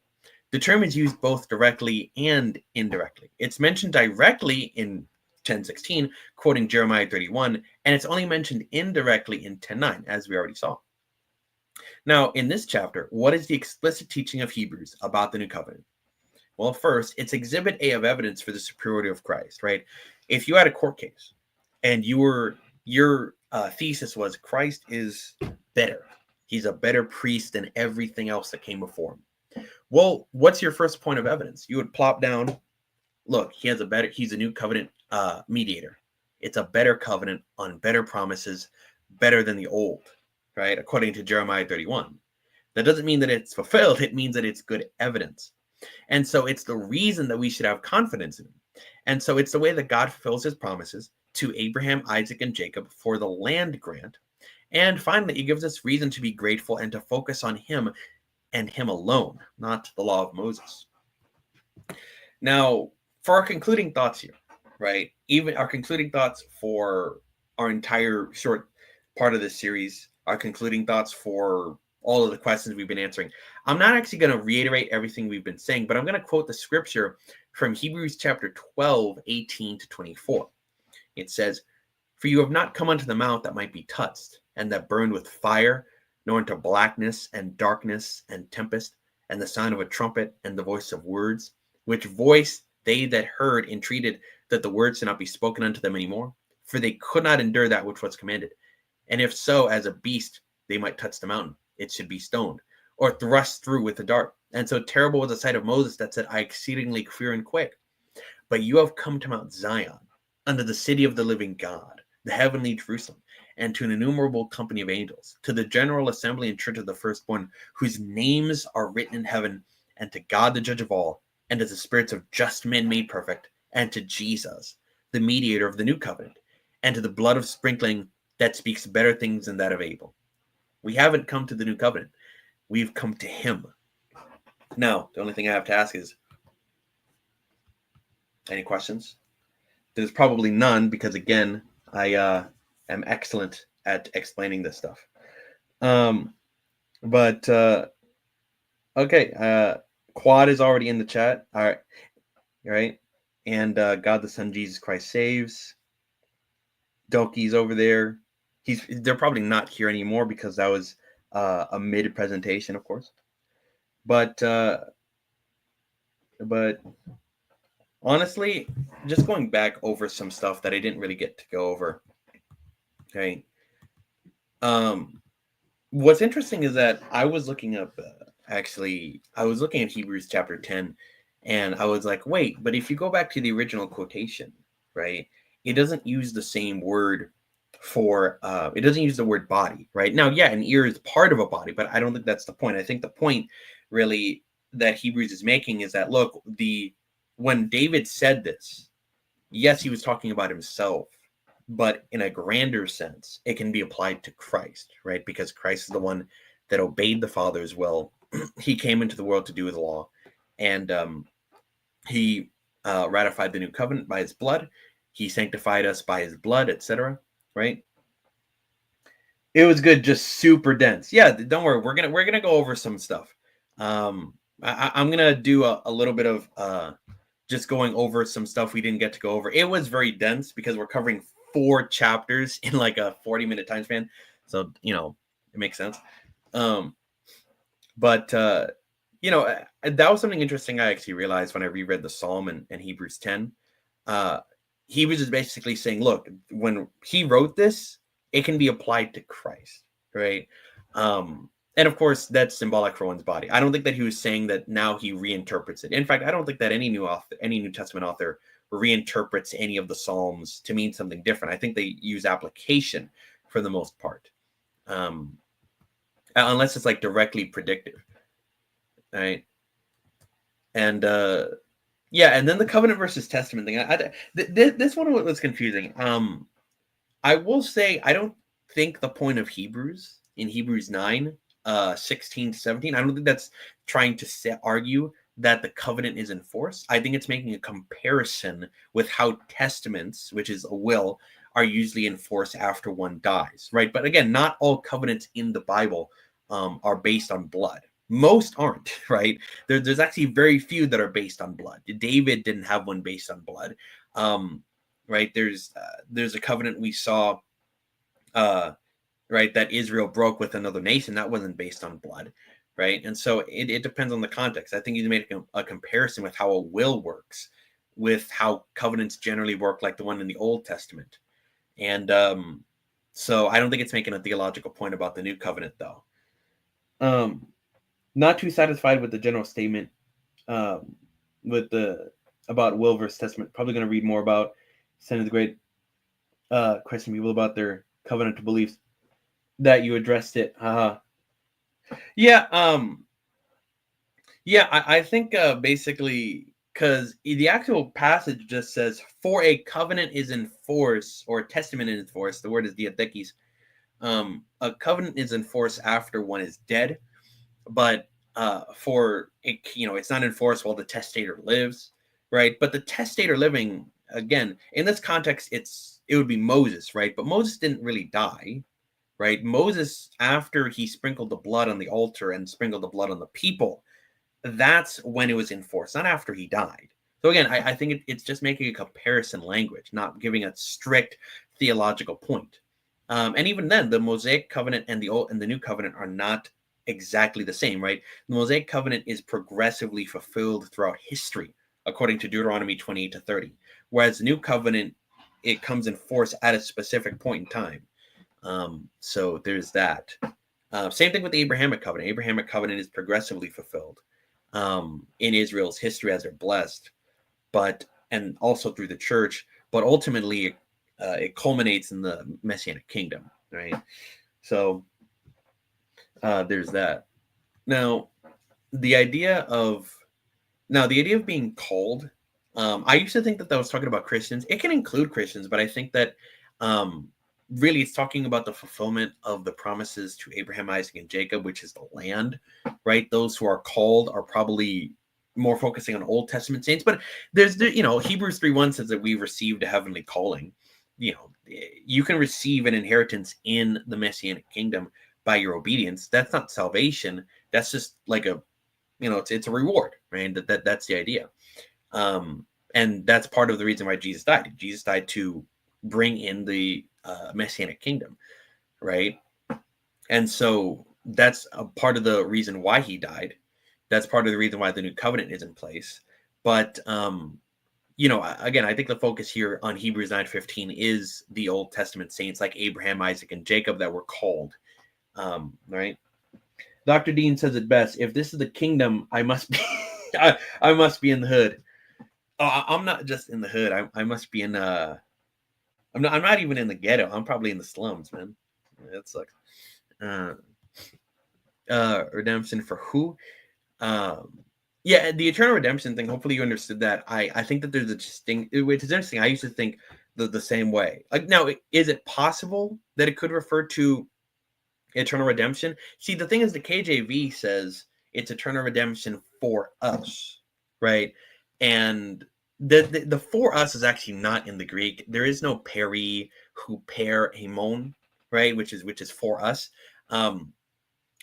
The term is used both directly and indirectly. It's mentioned directly in 10:16, quoting Jeremiah 31, and it's only mentioned indirectly in 10:9, as we already saw. Now, in this chapter, what is the explicit teaching of Hebrews about the new covenant? Well, first, it's exhibit A of evidence for the superiority of Christ, right? If you had a court case and your thesis was Christ is better, he's a better priest than everything else that came before him. Well, what's your first point of evidence? You would plop down, look, he's a new covenant mediator. It's a better covenant on better promises, better than the old, right? According to Jeremiah 31. That doesn't mean that it's fulfilled. It means that it's good evidence. And so it's the reason that we should have confidence in him. And so it's the way that God fulfills his promises to Abraham, Isaac, and Jacob for the land grant. And finally, it gives us reason to be grateful and to focus on him and him alone, not the law of Moses. Now, for our concluding thoughts here, right? Even our concluding thoughts for our entire short part of this series, our concluding thoughts for all of the questions we've been answering. I'm not actually going to reiterate everything we've been saying, but I'm going to quote the scripture from Hebrews chapter 12:18-24. It says, "For you have not come unto the mount that might be touched, and that burned with fire, nor into blackness and darkness and tempest, and the sound of a trumpet and the voice of words, which voice they that heard entreated that the words should not be spoken unto them any more, for they could not endure that which was commanded. And if so, as a beast they might touch the mountain, it should be stoned, or thrust through with a dart. And so terrible was the sight of Moses that said, I exceedingly fear and quake. But you have come to Mount Zion, unto the city of the living God, the heavenly Jerusalem, and to an innumerable company of angels, to the general assembly and church of the firstborn, whose names are written in heaven, and to God the judge of all, and to the spirits of just men made perfect, and to Jesus, the mediator of the new covenant, and to the blood of sprinkling that speaks better things than that of Abel." We haven't come to the new covenant. We've come to him. Now, the only thing I have to ask is, any questions? There's probably none because, again, I am excellent at explaining this stuff. Okay. Quad is already in the chat. All right. And God the Son, Jesus Christ saves. Doki's over there. They're probably not here anymore because that was a mid presentation, of course. But honestly, just going back over some stuff that I didn't really get to go over. Okay. What's interesting is that I was looking up. I was looking at Hebrews chapter 10, and I was like, wait, but if you go back to the original quotation, right, it doesn't use the same word for it doesn't use the word body, right? Now, yeah, an ear is part of a body, but I don't think that's the point. I think the point really that Hebrews is making is that, look, when David said this, yes, he was talking about himself, but in a grander sense, it can be applied to Christ, right? Because Christ is the one that obeyed the Father's will. He came into the world to do the law, and he ratified the new covenant by his blood. He sanctified us by his blood, etc. Right? It was good, just super dense. Yeah, don't worry. We're gonna go over some stuff. I'm gonna do a little bit of just going over some stuff we didn't get to go over. It was very dense because we're covering 4 chapters in like a 40-minute time span, so it makes sense. But that was something interesting I actually realized when I reread the Psalm and Hebrews 10. He was just basically saying, look, when he wrote this, it can be applied to Christ, right? And of course, that's symbolic for one's body. I don't think that he was saying that now he reinterprets it. In fact, I don't think that any New Testament author reinterprets any of the Psalms to mean something different. I think they use application for the most part, um, unless it's like directly predictive, right? And yeah, and then the covenant versus testament thing. This one was confusing. I will say I don't think the point of Hebrews in Hebrews 9, 16 to 17, I don't think that's trying to argue that the covenant is enforced. I think it's making a comparison with how testaments, which is a will, are usually enforced after one dies, right? But again, not all covenants in the Bible are based on blood. Most aren't, right? There's actually very few that are based on blood. David didn't have one based on blood. Right, there's a covenant we saw right, that Israel broke with another nation that wasn't based on blood, right? And so it depends on the context. I think you make a comparison with how a will works with how covenants generally work, like the one in the Old Testament. And so I don't think it's making a theological point about the new covenant, though. Not too satisfied with the general statement with the about will versus testament. Probably going to read more about Sin of the Great question people about their covenantal beliefs. That you addressed it. Yeah. Yeah. I think basically because the actual passage just says, "For a covenant is in force, or a testament is in force." The word is diathekes. A covenant is in force after one is dead, but for it, it's not in force while the testator lives, right? But the testator living, again, in this context, it would be Moses, right? But Moses didn't really die, right? Moses, after he sprinkled the blood on the altar and sprinkled the blood on the people, that's when it was enforced, not after he died. So again, I think it's just making a comparison language, not giving a strict theological point. And even then, the Mosaic covenant and the Old and the New covenant are not exactly the same, right? The Mosaic covenant is progressively fulfilled throughout history, according to Deuteronomy 28 to 30, whereas the New covenant, it comes in force at a specific point in time. So there's that. Same thing with the Abrahamic covenant. Abrahamic covenant is progressively fulfilled in Israel's history as they're blessed, and also through the church. But ultimately, it culminates in the Messianic kingdom, right? So there's that. Now, the idea of being called. I used to think that was talking about Christians. It can include Christians, but I think that really it's talking about the fulfillment of the promises to Abraham, Isaac, and Jacob, which is the land, right? Those who are called are probably more focusing on Old Testament saints, but there's Hebrews 3:1 says that we received a heavenly calling. You can receive an inheritance in the Messianic kingdom by your obedience. That's not salvation. That's just like it's a reward, right? That's the idea. And that's part of the reason why Jesus died. Jesus died to bring in the Messianic kingdom, right? And so that's a part of the reason why he died. That's part of the reason why the new covenant is in place. But again, I think the focus here on Hebrews 9:15 is the Old Testament saints like Abraham, Isaac, and Jacob that were called, right? Dr. Dean says it best: if this is the kingdom, I must be, I must be in the hood. Oh, I'm not just in the hood. I must be in. I'm not even in the ghetto. I'm probably in the slums, man. That sucks. Redemption for who? Yeah, the eternal redemption thing. Hopefully, you understood that. I think that there's a distinct. Which is interesting. I used to think the same way. Like now, is it possible that it could refer to eternal redemption? See, the thing is, the KJV says it's eternal redemption for us, right? And the for us is actually not in the Greek. There is no peri, huper, hemon, right? Which is for us.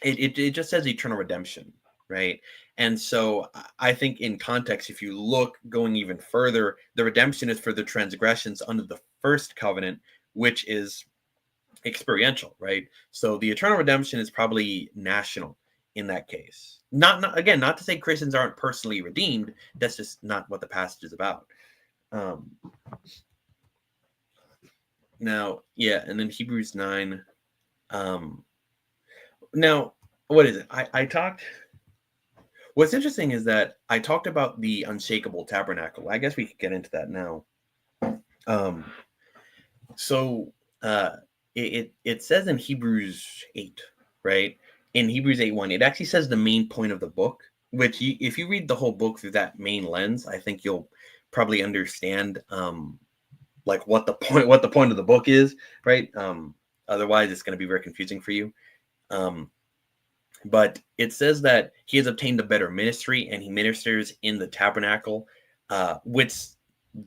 It just says eternal redemption, right? And so I think in context, if you look going even further, the redemption is for the transgressions under the first covenant, which is experiential, right? So the eternal redemption is probably national in that case. Not again, not to say Christians aren't personally redeemed. That's just not what the passage is about. Now, yeah, and then Hebrews 9. Now, what is it? I talked. What's interesting is that I talked about the unshakable tabernacle. I guess we could get into that now. Um, so it says in Hebrews 8, right? In Hebrews 8:1, it actually says the main point of the book, which if you read the whole book through that main lens, I think you'll probably understand like what the point of the book is, right? Otherwise it's going to be very confusing for you. But it says that he has obtained a better ministry and he ministers in the tabernacle, which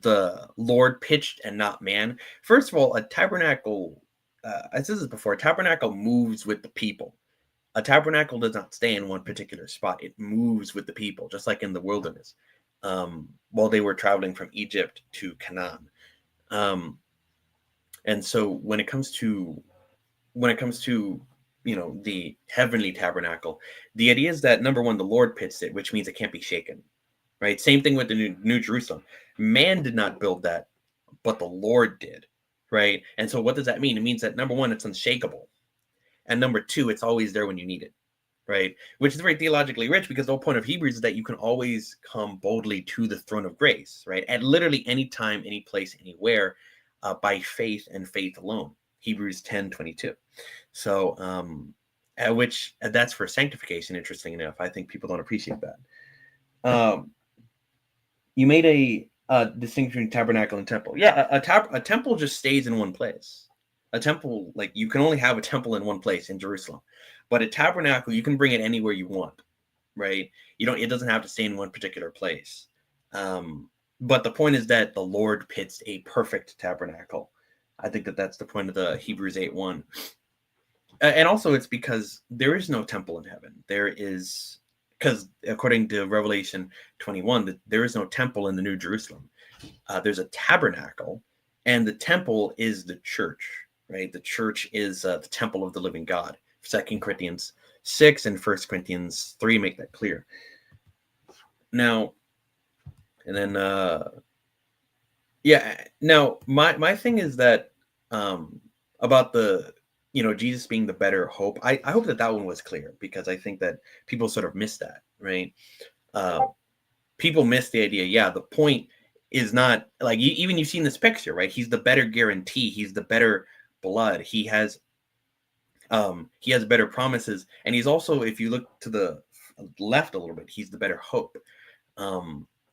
the Lord pitched and not man. First of all, a tabernacle, I said this before, a tabernacle moves with the people. A tabernacle does not stay in one particular spot. It moves with the people, just like in the wilderness, while they were traveling from Egypt to Canaan. And so when it comes to the heavenly tabernacle, the idea is that number one, the Lord pitched it, which means it can't be shaken, right? Same thing with the New Jerusalem. Man did not build that, but the Lord did, right? And so what does that mean? It means that number one, it's unshakable, and number two, it's always there when you need it, right? Which is very theologically rich, because the whole point of Hebrews is that you can always come boldly to the throne of grace, right? At literally any time, any place, anywhere, by faith and faith alone. Hebrews 10:22. So, which that's for sanctification. Interesting enough, I think people don't appreciate that. You made a distinction between tabernacle and temple. Yeah, a temple just stays in one place. A temple, like, you can only have a temple in one place in Jerusalem, but a tabernacle, you can bring it anywhere you want, right? It doesn't have to stay in one particular place. But the point is that the Lord pitched a perfect tabernacle. I think that that's the point of the Hebrews 8:1. And also it's because there is no temple in heaven. Because according to Revelation 21, there is no temple in the New Jerusalem. There's a tabernacle, and the temple is the church, right? The church is the temple of the living God. 2 Corinthians 6 and 1 Corinthians 3 make that clear. Now, and then, now my thing is that about the, Jesus being the better hope. I hope that one was clear, because I think that people sort of miss that, right? People miss the idea. Yeah, the point is not like, even you've seen this picture, right? He's the better guarantee. He's the better blood. He has better promises, and he's also, if you look to the left a little bit, he's the better hope.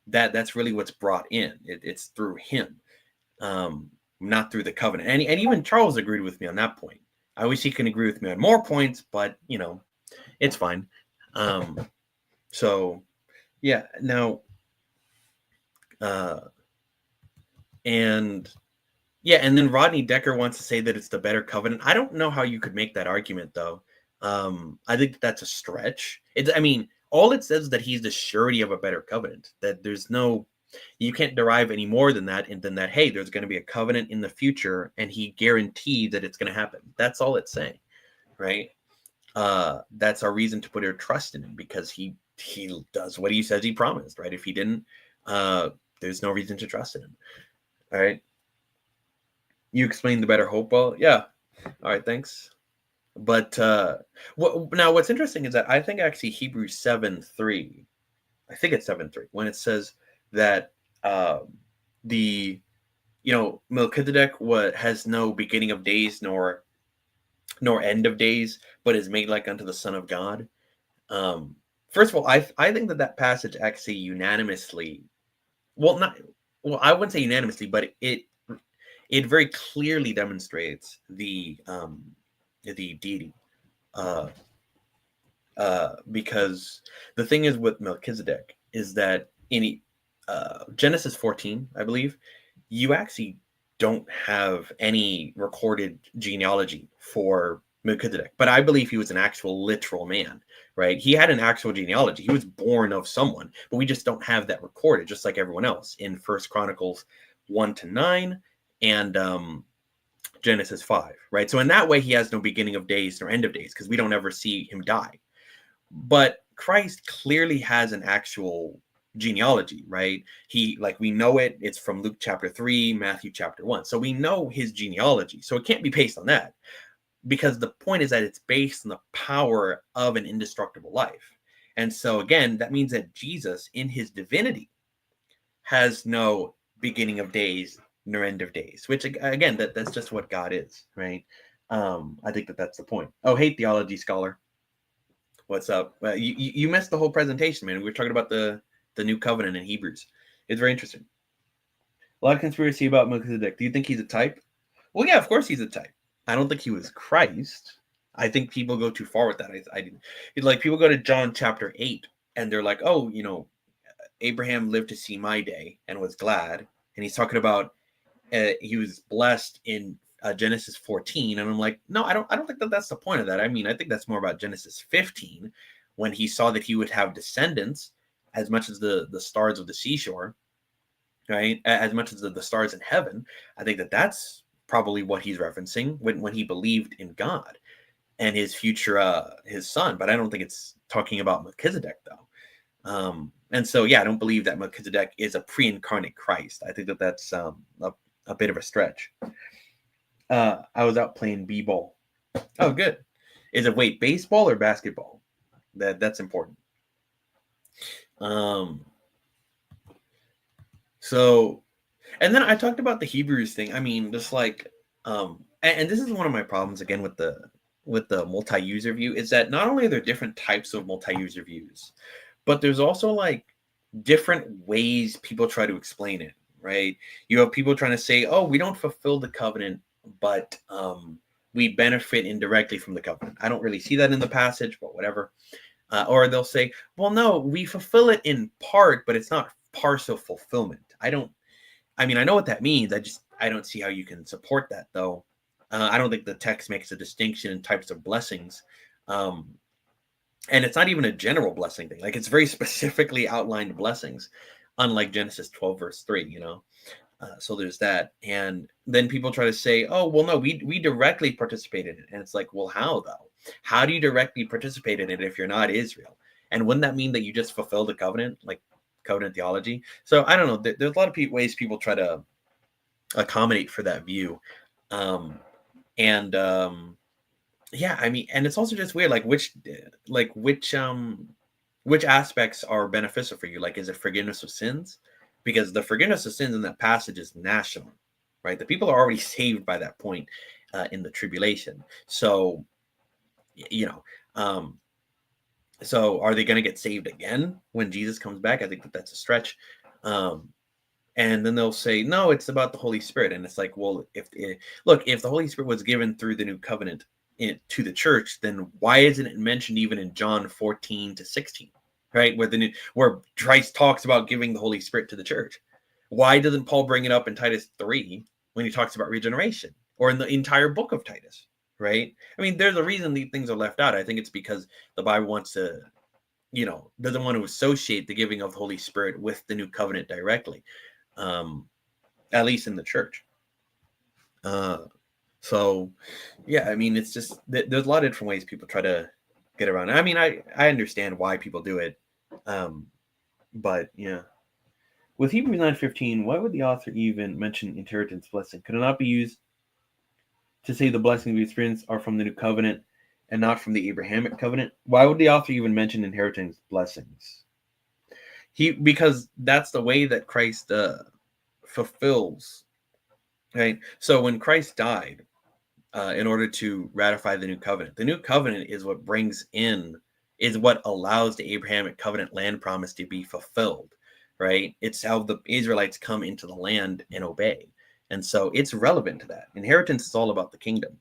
That's really what's brought in. It's through him, not through the covenant. And even Charles agreed with me on that point. I wish he could agree with me on more points, but it's fine. So yeah, now, and then Rodney Decker wants to say that it's the better covenant. I don't know how you could make that argument, though. I think that's a stretch. All it says is that he's the surety of a better covenant, that you can't derive any more than that, and than that, hey, there's going to be a covenant in the future, and he guaranteed that it's going to happen. That's all it's saying, right? That's our reason to put our trust in him, because he does what he says he promised, right? If he didn't, there's no reason to trust in him. All right. You explained the better hope well. Yeah. All right. Thanks. But now what's interesting is that I think actually Hebrews 7:3, I think it's 7:3, when it says that Melchizedek has no beginning of days nor end of days, but is made like unto the Son of God. First of all, I think that passage actually unanimously, I wouldn't say unanimously, but it very clearly demonstrates the deity. Because the thing is with Melchizedek is that in Genesis 14, I believe, you actually don't have any recorded genealogy for Melchizedek, but I believe he was an actual literal man, right? He had an actual genealogy. He was born of someone, but we just don't have that recorded, just like everyone else in First Chronicles 1-9 and Genesis 5, right? So in that way, he has no beginning of days nor end of days, because we don't ever see him die. But Christ clearly has an actual genealogy, right? We know it. It's from Luke chapter 3, Matthew chapter 1. So we know his genealogy. So it can't be based on that. because the point is that it's based on the power of an indestructible life. And so again, that means that Jesus in his divinity has no beginning of days nor end of days, which again, that's just what God is, right? I think that's the point. Oh, hey, theology scholar, what's up? You missed the whole presentation, man. We were talking about the new covenant in Hebrews. It's very interesting. A lot of conspiracy about Melchizedek. Do you think he's a type? Well, yeah, of course he's a type. I don't think he was Christ. I think people go too far with that. Like people go to John chapter 8 and they're like, oh, Abraham lived to see my day and was glad. And he's talking about he was blessed in Genesis 14. And I'm like, no, I don't think that's the point of that. I mean, I think that's more about Genesis 15 when he saw that he would have descendants as much as the stars of the seashore, right? As much as the stars in heaven. I think that's probably what he's referencing when he believed in God and his future, his son. But I don't think it's talking about Melchizedek, though. And so, yeah, I don't believe that Melchizedek is a pre-incarnate Christ. I think that's a bit of a stretch. I was out playing b-ball. Oh, good. Is it baseball or basketball? That's important. So, and then I talked about the Hebrews thing. I mean, just like, and this is one of my problems again with the multi-user view is that not only are there different types of multi-user views, but there's also like different ways people try to explain it, right? You have people trying to say, oh, we don't fulfill the covenant, but we benefit indirectly from the covenant. I don't really see that in the passage, but whatever. Or they'll say, well, no, we fulfill it in part, but it's not partial fulfillment. I know what that means. I don't see how you can support that, though. I don't think the text makes a distinction in types of blessings. And it's not even a general blessing thing. Like, it's very specifically outlined blessings, unlike Genesis 12, verse 3, so there's that. And then people try to say, oh, well, no, we directly participate in it. And it's like, well, how, though? How do you directly participate in it if you're not Israel? And wouldn't that mean that you just fulfill the covenant, like covenant theology? So I don't know. There's a lot of ways people try to accommodate for that view. Yeah, I mean, and it's also just weird, like which aspects are beneficial for you? Like, is it forgiveness of sins? Because the forgiveness of sins in that passage is national, right? The people are already saved by that point in the tribulation. So, so are they going to get saved again when Jesus comes back? I think that's a stretch. And then they'll say, no, it's about the Holy Spirit. And it's like, well, if the Holy Spirit was given through the new covenant to the church, then why isn't it mentioned even in John 14 to 16, right? Where Christ talks about giving the Holy Spirit to the church. Why doesn't Paul bring it up in Titus 3 when he talks about regeneration, or in the entire book of Titus, right? I mean, there's a reason these things are left out. I think it's because the Bible wants to, doesn't want to associate the giving of the Holy Spirit with the new covenant directly. At least in the church. So yeah, I mean, it's just there's a lot of different ways people try to get around it. I mean, I understand why people do it, but yeah. With Hebrews 9:15, why would the author even mention inheritance blessing? Could it not be used to say the blessings we experience are from the new covenant and not from the Abrahamic covenant? Why would the author even mention inheritance blessings? Because that's the way that Christ fulfills, right? So when Christ died, in order to ratify the new covenant is what allows the Abrahamic covenant land promise to be fulfilled, right? It's how the Israelites come into the land and obey. And so it's relevant to that. Inheritance is all about the kingdom.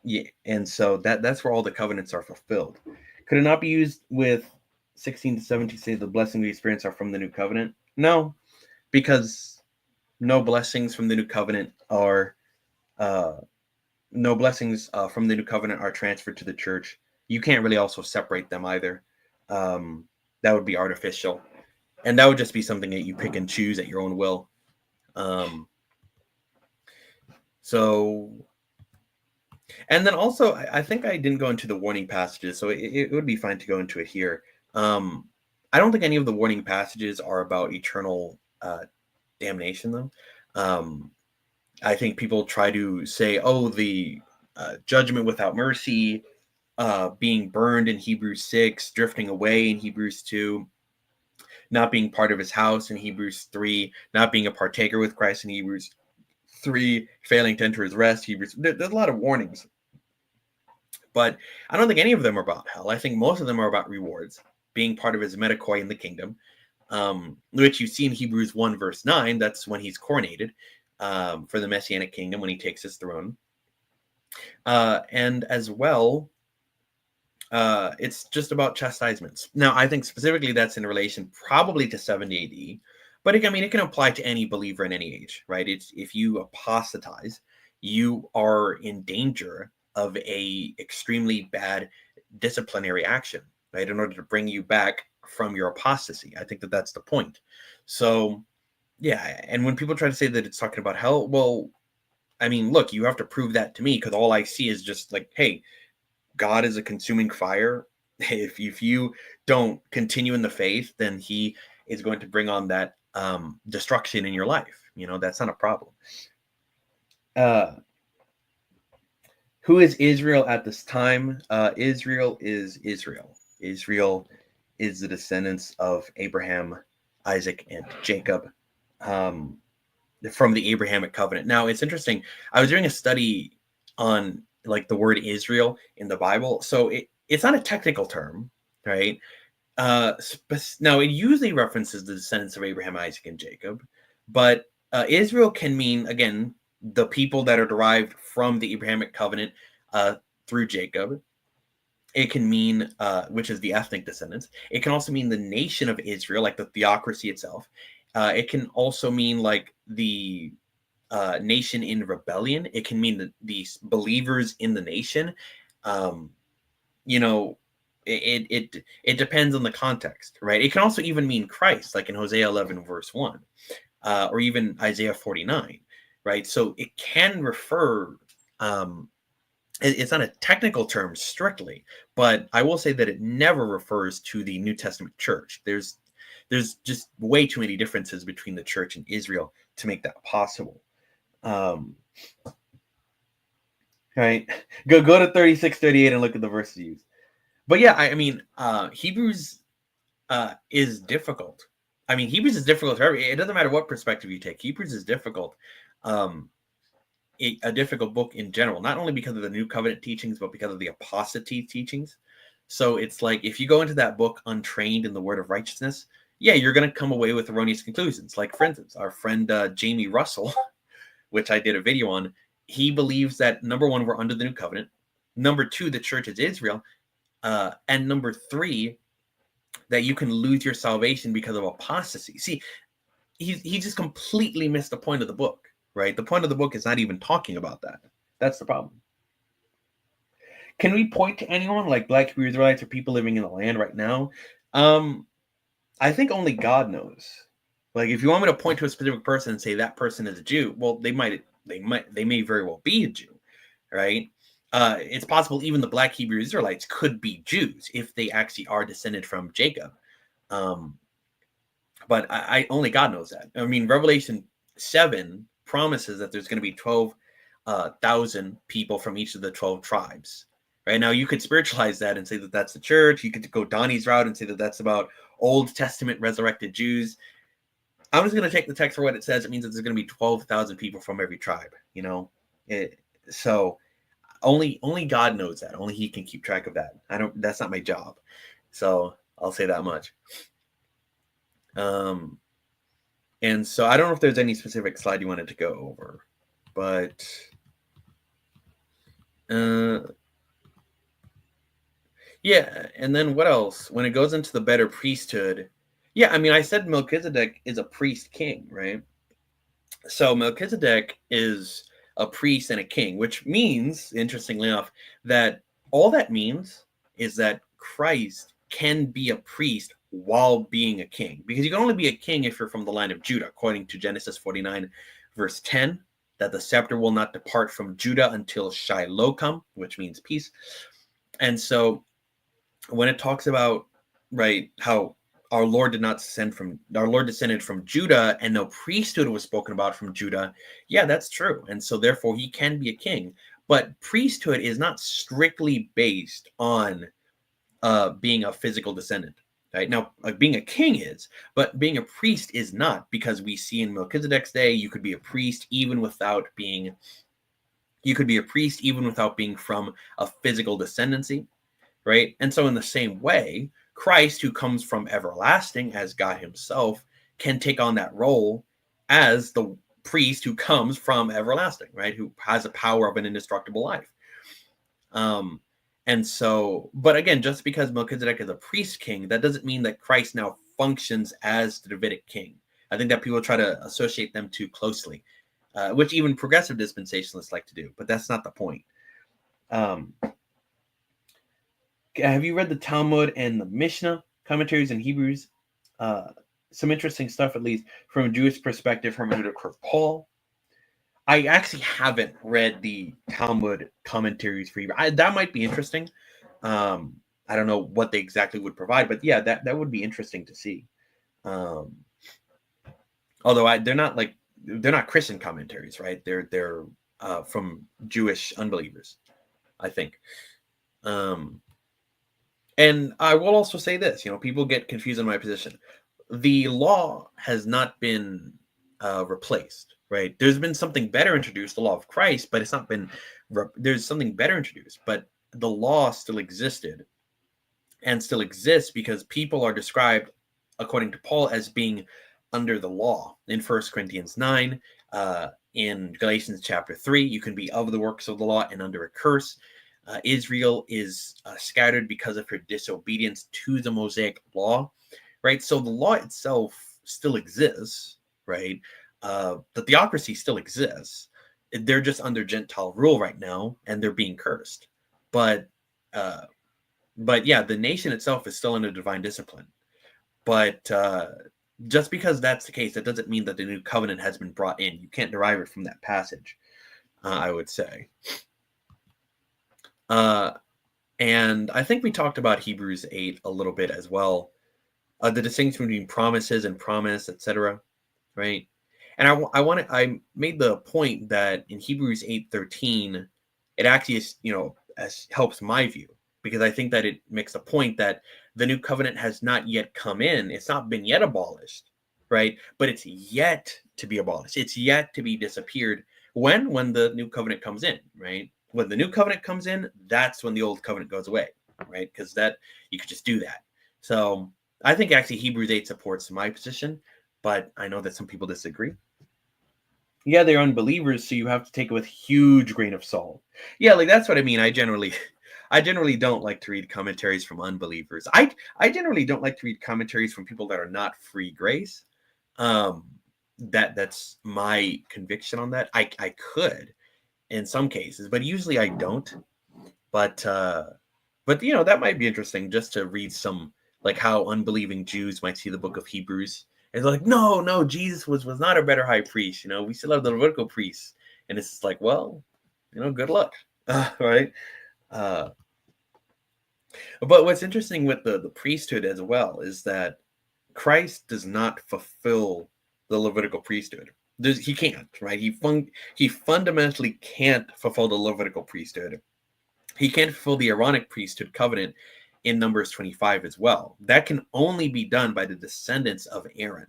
Yeah, and so that's where all the covenants are fulfilled. Could it not be used with 16 to 17 say the blessings we experience are from the new covenant? No, because no blessings from the new covenant are transferred to the church. You can't really also separate them either. That would be artificial, and that would just be something that you pick and choose at your own will. So, and then also, I think I didn't go into the warning passages, so it would be fine to go into it here. I don't think any of the warning passages are about eternal damnation, though. I think people try to say, oh, the judgment without mercy, being burned in Hebrews 6, drifting away in Hebrews 2, not being part of his house in Hebrews 3, not being a partaker with Christ in Hebrews 3, failing to enter his rest. There's a lot of warnings. But I don't think any of them are about hell. I think most of them are about rewards, being part of his metachoi in the kingdom, which you see in Hebrews 1, verse 9. That's when he's coronated for the Messianic kingdom, when he takes his throne. And as well, it's just about chastisements. Now, I think specifically that's in relation probably to 70 AD, but it can apply to any believer in any age, right? It's if you apostatize, you are in danger of a extremely bad disciplinary action, right? In order to bring you back from your apostasy. I think that that's the point. So, yeah. And when people try to say that it's talking about hell, well, look, you have to prove that to me, because all I see is just like, hey, God is a consuming fire. If you don't continue in the faith, then he is going to bring on that destruction in your life. That's not a problem. Who is Israel at this time? Israel is Israel. Israel is the descendants of Abraham, Isaac, and Jacob from the Abrahamic covenant. Now, it's interesting. I was doing a study on like the word Israel in the Bible. So it's not a technical term, right? Now, it usually references the descendants of Abraham, Isaac, and Jacob. But Israel can mean, again, the people that are derived from the Abrahamic covenant through Jacob. It can mean, which is the ethnic descendants. It can also mean the nation of Israel, like the theocracy itself. It can also mean like the nation in rebellion. It can mean the believers in the nation. It depends on the context, right? It can also even mean Christ, like in Hosea 11 verse 1, or even Isaiah 49, right? So it can refer. It's not a technical term strictly, but I will say that it never refers to the New Testament church. There's just way too many differences between the church and Israel to make that possible. Right. Go to 36, 38 and look at the verses used. But yeah, Hebrews is difficult. Hebrews is difficult for it doesn't matter what perspective you take. Hebrews is difficult. A difficult book in general, not only because of the New Covenant teachings, but because of the apostasy teachings. So it's like if you go into that book untrained in the word of righteousness, yeah, you're going to come away with erroneous conclusions. Like, for instance, our friend Jamie Russell, which I did a video on, he believes that, number one, we're under the New Covenant. Number two, the church is Israel. And number three, that you can lose your salvation because of apostasy. See, he just completely missed the point of the book, right? The point of the book is not even talking about that. That's the problem. Can we point to anyone like Black Hebrew Israelites or people living in the land right now? I think only God knows. Like, if you want me to point to a specific person and say that person is a Jew, well, they may very well be a Jew, right? It's possible even the Black Hebrew Israelites could be Jews if they actually are descended from Jacob. But I only God knows that. Revelation 7 promises that there's going to be 12,000 people from each of the 12 tribes. Right now, you could spiritualize that and say that that's the church. You could go Donnie's route and say that that's about Old Testament resurrected Jews. I'm just going to take the text for what it says. It means that there's going to be 12,000 people from every tribe. So only God knows that. Only He can keep track of that. That's not my job. So I'll say that much. And so I don't know if there's any specific slide you wanted to go over, but yeah. And then what else? When it goes into the better priesthood, yeah, I said Melchizedek is a priest king, right? So Melchizedek is a priest and a king, which means, interestingly enough, that all that means is that Christ can be a priest while being a king, because you can only be a king if you're from the line of Judah, according to Genesis 49, verse 10, that the scepter will not depart from Judah until Shiloh come, which means peace. And so when it talks about, right, how our Lord descended from Judah, and no priesthood was spoken about from Judah. Yeah, that's true. And so therefore he can be a king. But priesthood is not strictly based on being a physical descendant. Right now, being a king is, but being a priest is not, because we see in Melchizedek's day, you could be a priest even without being from a physical descendancy, right? And so in the same way, Christ, who comes from everlasting as God himself, can take on that role as the priest who comes from everlasting, right? Who has the power of an indestructible life. And so, but again, just because Melchizedek is a priest king, that doesn't mean that Christ now functions as the Davidic king. I think that people try to associate them too closely, which even progressive dispensationalists like to do, but that's not the point. Have you read the Talmud and the Mishnah commentaries in Hebrews? Some interesting stuff, at least from a Jewish perspective, hermeneutic of Paul. I actually haven't read the Talmud commentaries for Hebrew. That might be interesting. I don't know what they exactly would provide, but yeah, that would be interesting to see. Although they're not Christian commentaries, right? They're from Jewish unbelievers, I think. And I will also say this: people get confused on my position. The law has not been replaced. Right? There's been something better introduced, the law of Christ, but it's not been. There's something better introduced, but the law still existed, and still exists because people are described, according to Paul, as being under the law. In 1 Corinthians 9, in Galatians chapter 3, you can be of the works of the law and under a curse. Israel is scattered because of her disobedience to the Mosaic law. Right? So the law itself still exists. Right? The theocracy still exists. They're just under Gentile rule right now, and they're being cursed. But yeah, the nation itself is still under divine discipline. But just because that's the case, that doesn't mean that the new covenant has been brought in. You can't derive it from that passage, I would say. And I think we talked about Hebrews 8 a little bit as well. The distinction between promises and promise, etc. Right? And I made the point that in Hebrews 8:13, it actually is, helps my view, because I think that it makes a point that the new covenant has not yet come in. It's not been yet abolished, right? But it's yet to be abolished. It's yet to be disappeared. When the new covenant comes in, right? When the new covenant comes in, that's when the old covenant goes away, right? Because that you could just do that. So I think actually Hebrews 8 supports my position, but I know that some people disagree. Yeah, they're unbelievers, so you have to take it with huge grain of salt. Yeah, that's what I mean. I generally don't like to read commentaries from unbelievers. I generally don't like to read commentaries from people that are not free grace. That's my conviction on that. I could in some cases, but usually I don't. But that might be interesting just to read some, how unbelieving Jews might see the book of Hebrews. It's like, no, Jesus was not a better high priest. We still have the Levitical priests. And it's just like, well, good luck. Right? But what's interesting with the priesthood as well is that Christ does not fulfill the Levitical priesthood. He can't, right? He fundamentally can't fulfill the Levitical priesthood. He can't fulfill the Aaronic priesthood covenant in Numbers 25 as well. That can only be done by the descendants of Aaron.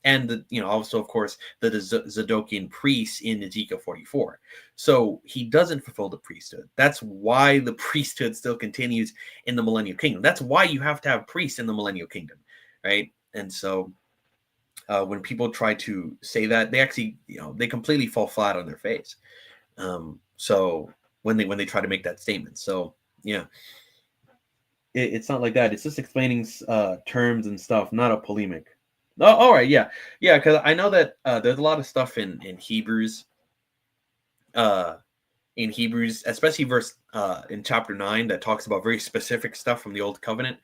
And also, of course, the Zadokian priests in Ezekiel 44. So he doesn't fulfill the priesthood. That's why the priesthood still continues in the millennial kingdom. That's why you have to have priests in the millennial kingdom, right? And so when people try to say that, they actually, they completely fall flat on their face. So when they try to make that statement. So yeah, it's not like that. It's just explaining terms and stuff, not a polemic. Oh, all right, yeah, because I know that there's a lot of stuff in Hebrews, especially in chapter 9, that talks about very specific stuff from the Old Covenant,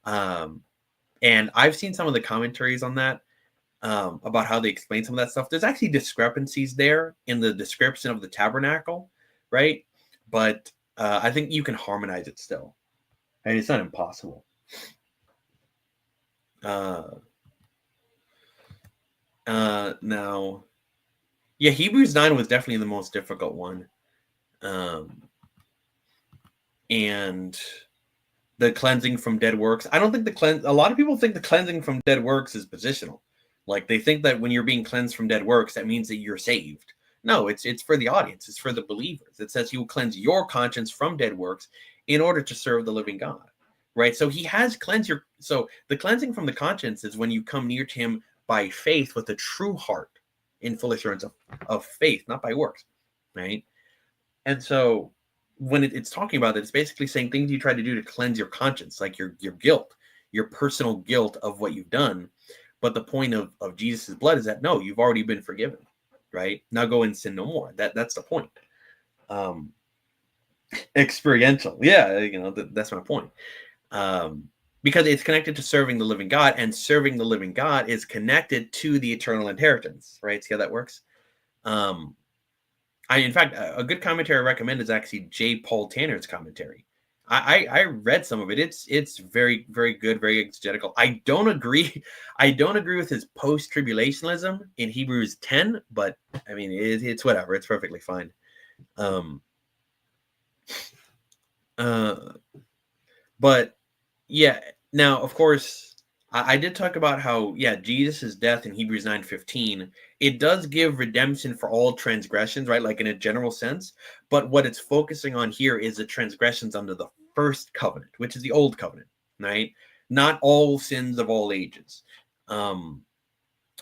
and I've seen some of the commentaries on that, about how they explain some of that stuff. There's actually discrepancies there in the description of the tabernacle, right? But I think you can harmonize it still, and it's not impossible. Now, yeah, Hebrews 9 was definitely the most difficult one. And the cleansing from dead works. I don't think a lot of people think the cleansing from dead works is positional. Like they think that when you're being cleansed from dead works, that means that you're saved. No, it's for the audience. It's for the believers. It says he will cleanse your conscience from dead works in order to serve the living God. Right? So he has cleansed your. So the cleansing from the conscience is when you come near to him by faith with a true heart in full assurance of faith, not by works. Right? And so when it's talking about it, it's basically saying things you try to do to cleanse your conscience, like your guilt, your personal guilt of what you've done. But the point of Jesus' blood is that no, you've already been forgiven, right? Now go and sin no more. That's the point. Experiential, yeah, that's my point. Because it's connected to serving the living God, and serving the living God is connected to the eternal inheritance, right? See how that works? In fact, a good commentary I recommend is actually J. Paul Tanner's commentary. I read some of it. It's very, very good, very exegetical. I don't agree with his post-tribulationism in Hebrews 10, but I mean it's whatever. It's perfectly fine. But yeah, now of course I did talk about how, Jesus' death in Hebrews 9:15, it does give redemption for all transgressions, right? Like in a general sense. But what it's focusing on here is the transgressions under the first covenant, which is the old covenant, right? Not all sins of all ages.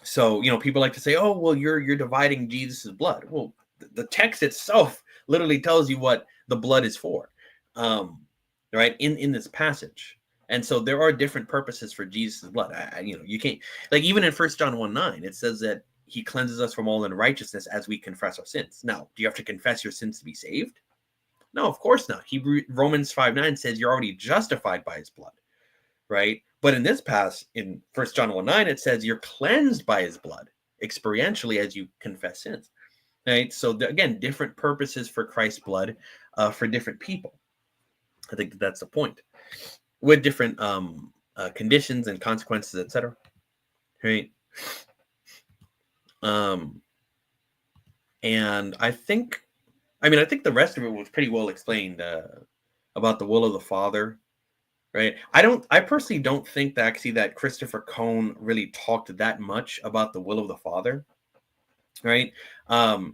So, people like to say, oh, well, you're dividing Jesus' blood. Well, the text itself literally tells you what the blood is for, right? In this passage. And so there are different purposes for Jesus' blood. You can't, like even in 1 John 1:9, it says that he cleanses us from all unrighteousness as we confess our sins. Now, do you have to confess your sins to be saved? No, of course not. Romans 5:9 says you're already justified by his blood, right? But in this pass, in 1 John 1:9, it says you're cleansed by his blood experientially as you confess sins, right? So again, different purposes for Christ's blood for different people. I think that's the point. With different conditions and consequences, etc. Right? And I think the rest of it was pretty well explained about the will of the Father, right? I personally don't think that actually that Christopher Cone really talked that much about the will of the Father, right?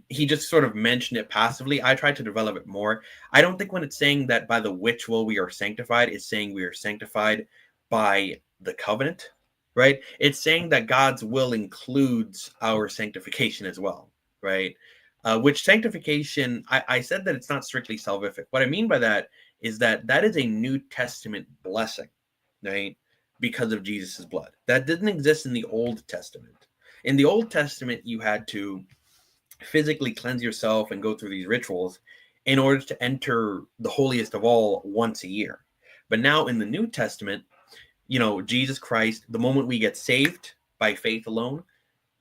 He just sort of mentioned it passively. I tried to develop it more. I don't think when it's saying that by the which will we are sanctified, it's saying we are sanctified by the covenant, right? It's saying that God's will includes our sanctification as well, right? Which sanctification, I said that it's not strictly salvific. What I mean by that is that is a New Testament blessing, right? Because of Jesus' blood. That didn't exist in the Old Testament. In the Old Testament, you had to physically cleanse yourself and go through these rituals in order to enter the holiest of all once a year. But now in the New Testament, Jesus Christ, the moment we get saved by faith alone,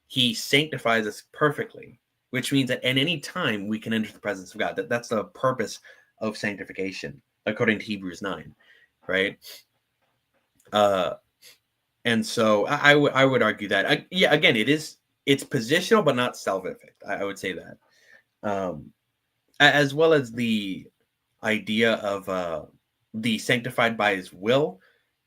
he sanctifies us perfectly, which means that at any time we can enter the presence of God. That's the purpose of sanctification, according to Hebrews 9, right? And so I would argue that, again, it's positional, but not salvific. I would say that, as well as the idea of the sanctified by his will.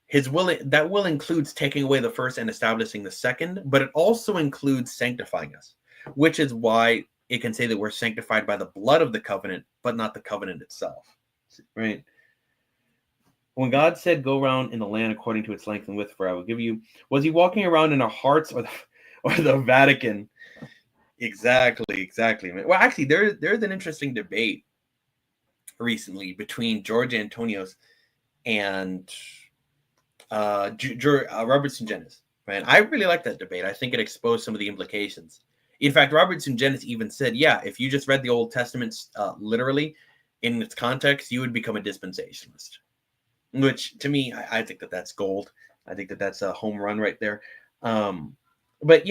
His will, that will includes taking away the first and establishing the second, but it also includes sanctifying us, which is why it can say that we're sanctified by the blood of the covenant, but not the covenant itself, right? When God said, "Go around in the land according to its length and width, for I will give you," was he walking around in our hearts or the Vatican? Exactly. Well, actually, there's an interesting debate recently between George Antonios and Robert Sungenis. Right? I really like that debate. I think it exposed some of the implications. In fact, Robert Sungenis even said, "Yeah, if you just read the Old Testament literally in its context, you would become a dispensationalist." Which to me, I think that's gold. I think that's a home run right there. But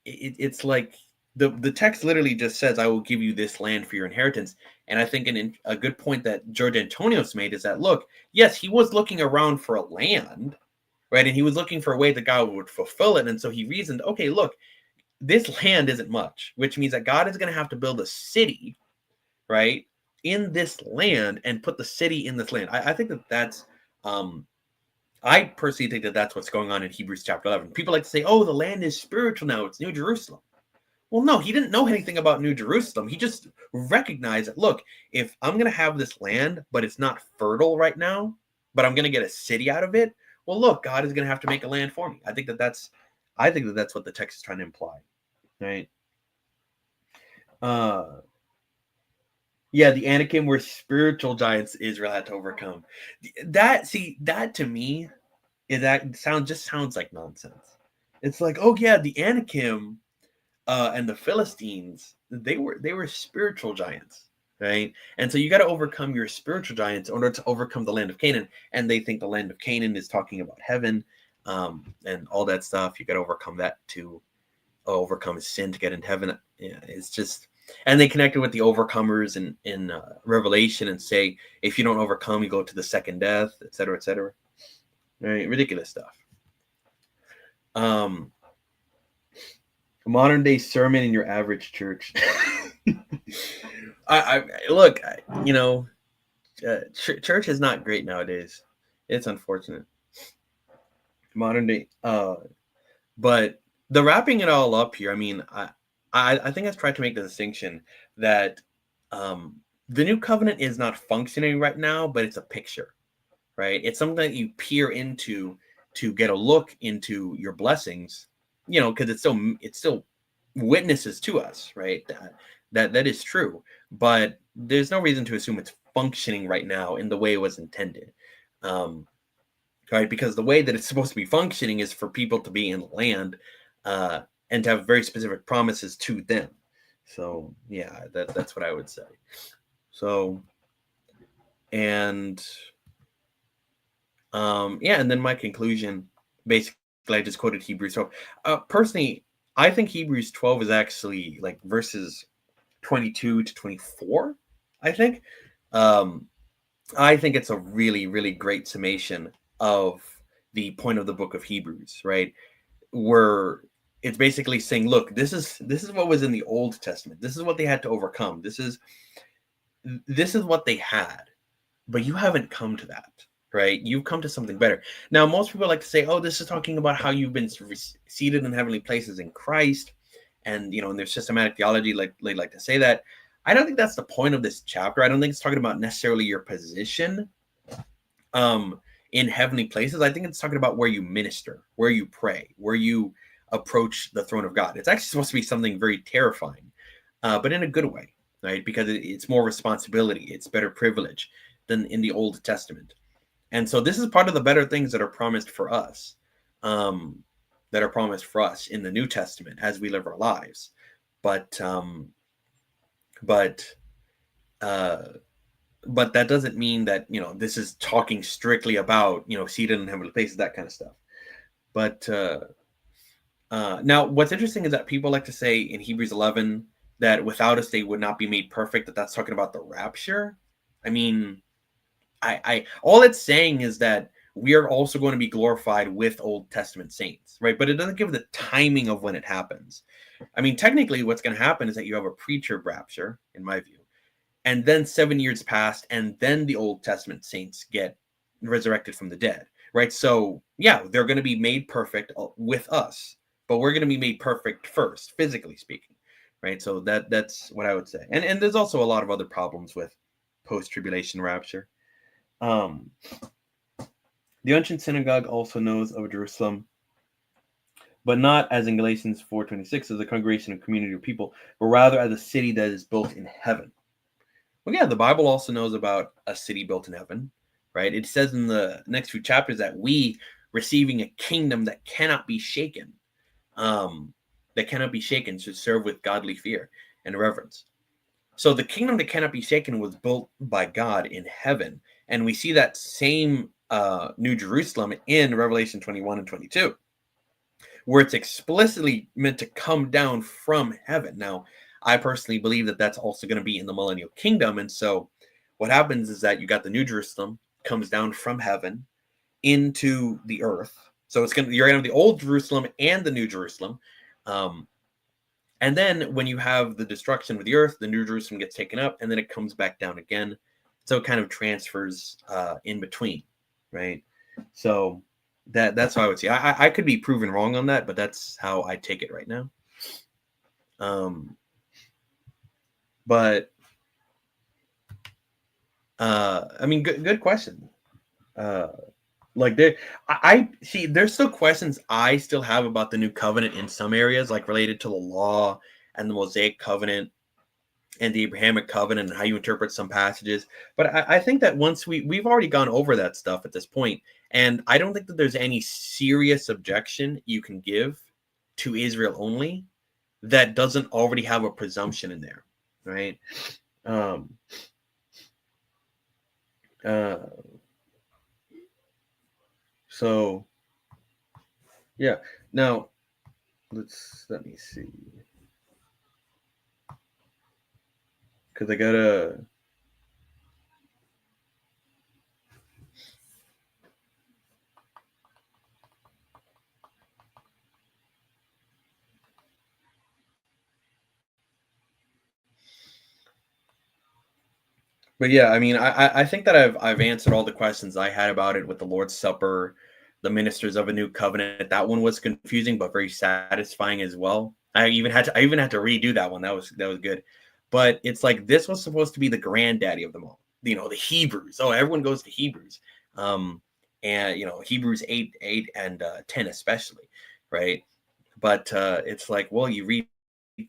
it's like the text literally just says, "I will give you this land for your inheritance." And I think a good point that George Antonios made is that, look, yes, he was looking around for a land, right? And he was looking for a way that God would fulfill it. And so he reasoned, okay, look, this land isn't much, which means that God is going to have to build a city, right, in this land and put the city in this land. I think that's, I personally think that that's what's going on in Hebrews chapter 11. People like to say, oh, the land is spiritual now. It's New Jerusalem. Well, no, he didn't know anything about New Jerusalem. He just recognized that, look, if I'm going to have this land, but it's not fertile right now, but I'm going to get a city out of it, well, look, God is going to have to make a land for me. I think that that's what the text is trying to imply, right? Yeah, the Anakim were spiritual giants Israel had to overcome. That to me sounds like nonsense. It's like, oh yeah, the Anakim and the Philistines, they were spiritual giants, right? And so you got to overcome your spiritual giants in order to overcome the land of Canaan. And they think the land of Canaan is talking about heaven, and all that stuff. You got to overcome that to overcome sin to get into heaven. Yeah, it's just, and they connected with the overcomers in Revelation and say, if you don't overcome, you go to the second death, etc., etc. Right, ridiculous stuff. Modern day sermon in your average church. I look, church is not great nowadays. It's unfortunate. Modern day, but the wrapping it all up here. I mean, I think I've tried to make the distinction that the new covenant is not functioning right now, but it's a picture, right? It's something that you peer into to get a look into your blessings, because it's still witnesses to us, right? That is true, but there's no reason to assume it's functioning right now in the way it was intended, right? Because the way that it's supposed to be functioning is for people to be in the land, and to have very specific promises to them. So yeah, that's what I would say. So, and and then my conclusion, basically, I just quoted Hebrews 12. Personally, I think Hebrews 12 is actually like verses 22 to 24. I think it's a really, really great summation of the point of the book of Hebrews, right? Where it's basically saying, look, this is what was in the Old Testament. This is what they had to overcome. This is what they had, but you haven't come to that, right? You've come to something better. Now, most people like to say, oh, this is talking about how you've been seated in heavenly places in Christ. And, in their systematic theology, like they like to say that. I don't think that's the point of this chapter. I don't think it's talking about necessarily your position in heavenly places. I think it's talking about where you minister, where you pray, where you approach the throne of God. It's actually supposed to be something very terrifying, but in a good way, right? Because it's more responsibility. It's better privilege than in the Old Testament. And so this is part of the better things that are promised for us, in the New Testament as we live our lives. But that doesn't mean that, this is talking strictly about, seated in heavenly places, that kind of stuff. But now what's interesting is that people like to say in Hebrews 11 that without us they would not be made perfect, that's talking about the rapture. I mean, I all it's saying is that we are also going to be glorified with Old Testament saints, right? But it doesn't give the timing of when it happens. I mean, technically what's going to happen is that you have a pre-trib rapture, in my view, and then 7 years pass, and then the Old Testament saints get resurrected from the dead, right? So yeah, they're going to be made perfect with us, but we're going to be made perfect first, physically speaking, right? So that's what I would say. And there's also a lot of other problems with post-tribulation rapture. The ancient synagogue also knows of Jerusalem, but not as in Galatians 4:26 as a congregation of community of people, but rather as a city that is built in heaven. Well, yeah, the Bible also knows about a city built in heaven, right? It says in the next few chapters that we receiving a kingdom that cannot be shaken, should serve with godly fear and reverence. So the kingdom that cannot be shaken was built by God in heaven. And we see that same New Jerusalem in Revelation 21 and 22, where it's explicitly meant to come down from heaven. Now, I personally believe that that's also going to be in the millennial kingdom. And so what happens is that you got the New Jerusalem comes down from heaven into the earth, So you're gonna have the old Jerusalem and the New Jerusalem. And then when you have the destruction of the earth, the New Jerusalem gets taken up, and then it comes back down again. So it kind of transfers in between, right? So that's how I would see. I could be proven wrong on that, but that's how I take it right now. But I mean, good question. Like I see there's still questions I still have about the new covenant in some areas, like related to the law and the Mosaic covenant and the Abrahamic covenant and how you interpret some passages. But I think that once we've already gone over that stuff at this point, and I don't think that there's any serious objection you can give to Israel only that doesn't already have a presumption in there, right? So yeah. Now let me see. Because I gotta. But yeah, I mean, I think that I've answered all the questions I had about it with the Lord's Supper, the ministers of a new covenant. That one was confusing but very satisfying as well. I even had to redo that one. That was good. But it's like this was supposed to be the granddaddy of them all. You know, the Hebrews. Oh, everyone goes to Hebrews. And you know, Hebrews 8 and 10 especially, right? But it's like, well, you read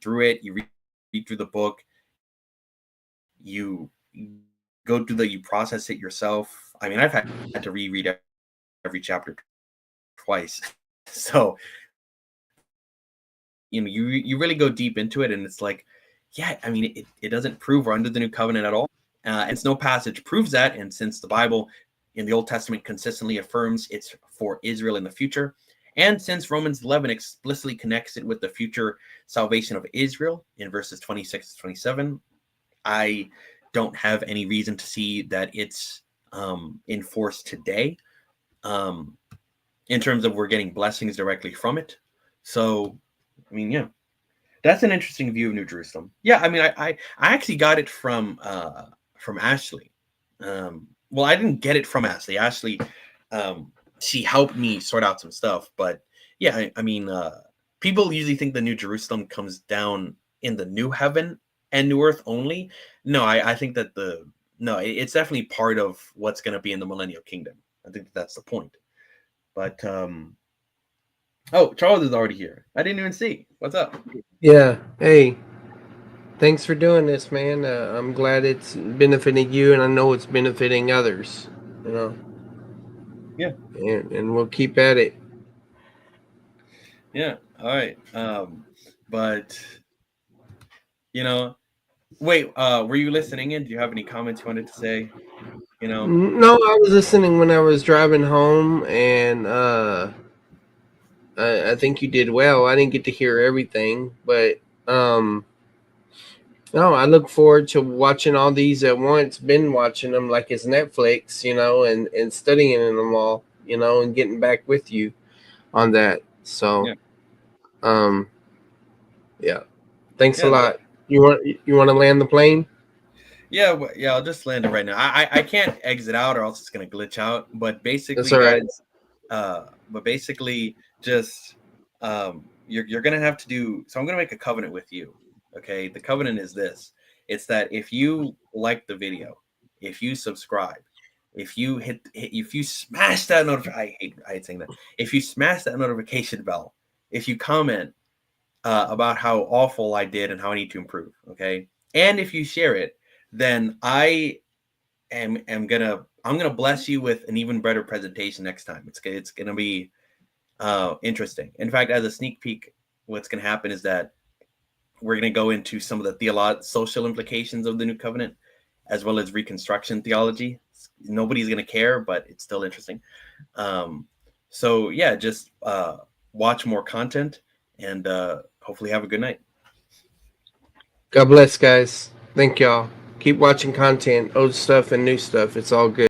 through it, you read through the book, you go through you process it yourself. I mean, I've had to reread every chapter twice. So, you know, you really go deep into it, and it's like, yeah, I mean, it doesn't prove we're under the new covenant at all. And no passage proves that. And since the Bible in the Old Testament consistently affirms it's for Israel in the future, and since Romans 11 explicitly connects it with the future salvation of Israel in verses 26 to 27, I don't have any reason to see that it's enforced today in terms of we're getting blessings directly from it. So, I mean, yeah, that's an interesting view of New Jerusalem. Yeah, I mean, I actually got it from Ashley. Well, I didn't get it from Ashley. Ashley, she helped me sort out some stuff. But yeah, I mean, people usually think the New Jerusalem comes down in the new heaven and new earth only. No, I think that it's definitely part of what's going to be in the millennial kingdom. I think that's the point. But oh, Charles is already here. I didn't even see. What's up? Yeah. Hey, thanks for doing this, man. I'm glad it's benefiting you, and I know it's benefiting others. You know. Yeah. And we'll keep at it. Yeah. All right. But you know, wait. Were you listening in? Do you have any comments you wanted to say? You know. No, I was listening when I was driving home, and I think you did well. I didn't get to hear everything, but no, I look forward to watching all these at once. Been watching them like it's Netflix, you know, and studying them all, you know, and getting back with you on that. So, Yeah. um, yeah, thanks a Yeah. lot. You want to land the plane? Yeah. Yeah. I'll just land it right now. I can't exit out or else it's gonna glitch out. But That's basically, all right. guys. Just you're gonna have to do. So I'm gonna make a covenant with you. Okay. The covenant is this. It's that if you like the video, if you subscribe, if you if you smash that notification, I hate saying that. If you smash that notification bell, if you comment about how awful I did and how I need to improve, okay, and if you share it, then I'm gonna bless you with an even better presentation next time. It's gonna be interesting. In fact, as a sneak peek, what's gonna happen is that we're gonna go into some of the social implications of the new covenant, as well as Reconstruction theology. Nobody's gonna care, but it's still interesting. So yeah, just watch more content and hopefully have a good night. God bless, guys. Thank y'all. Keep watching content, old stuff and new stuff. It's all good.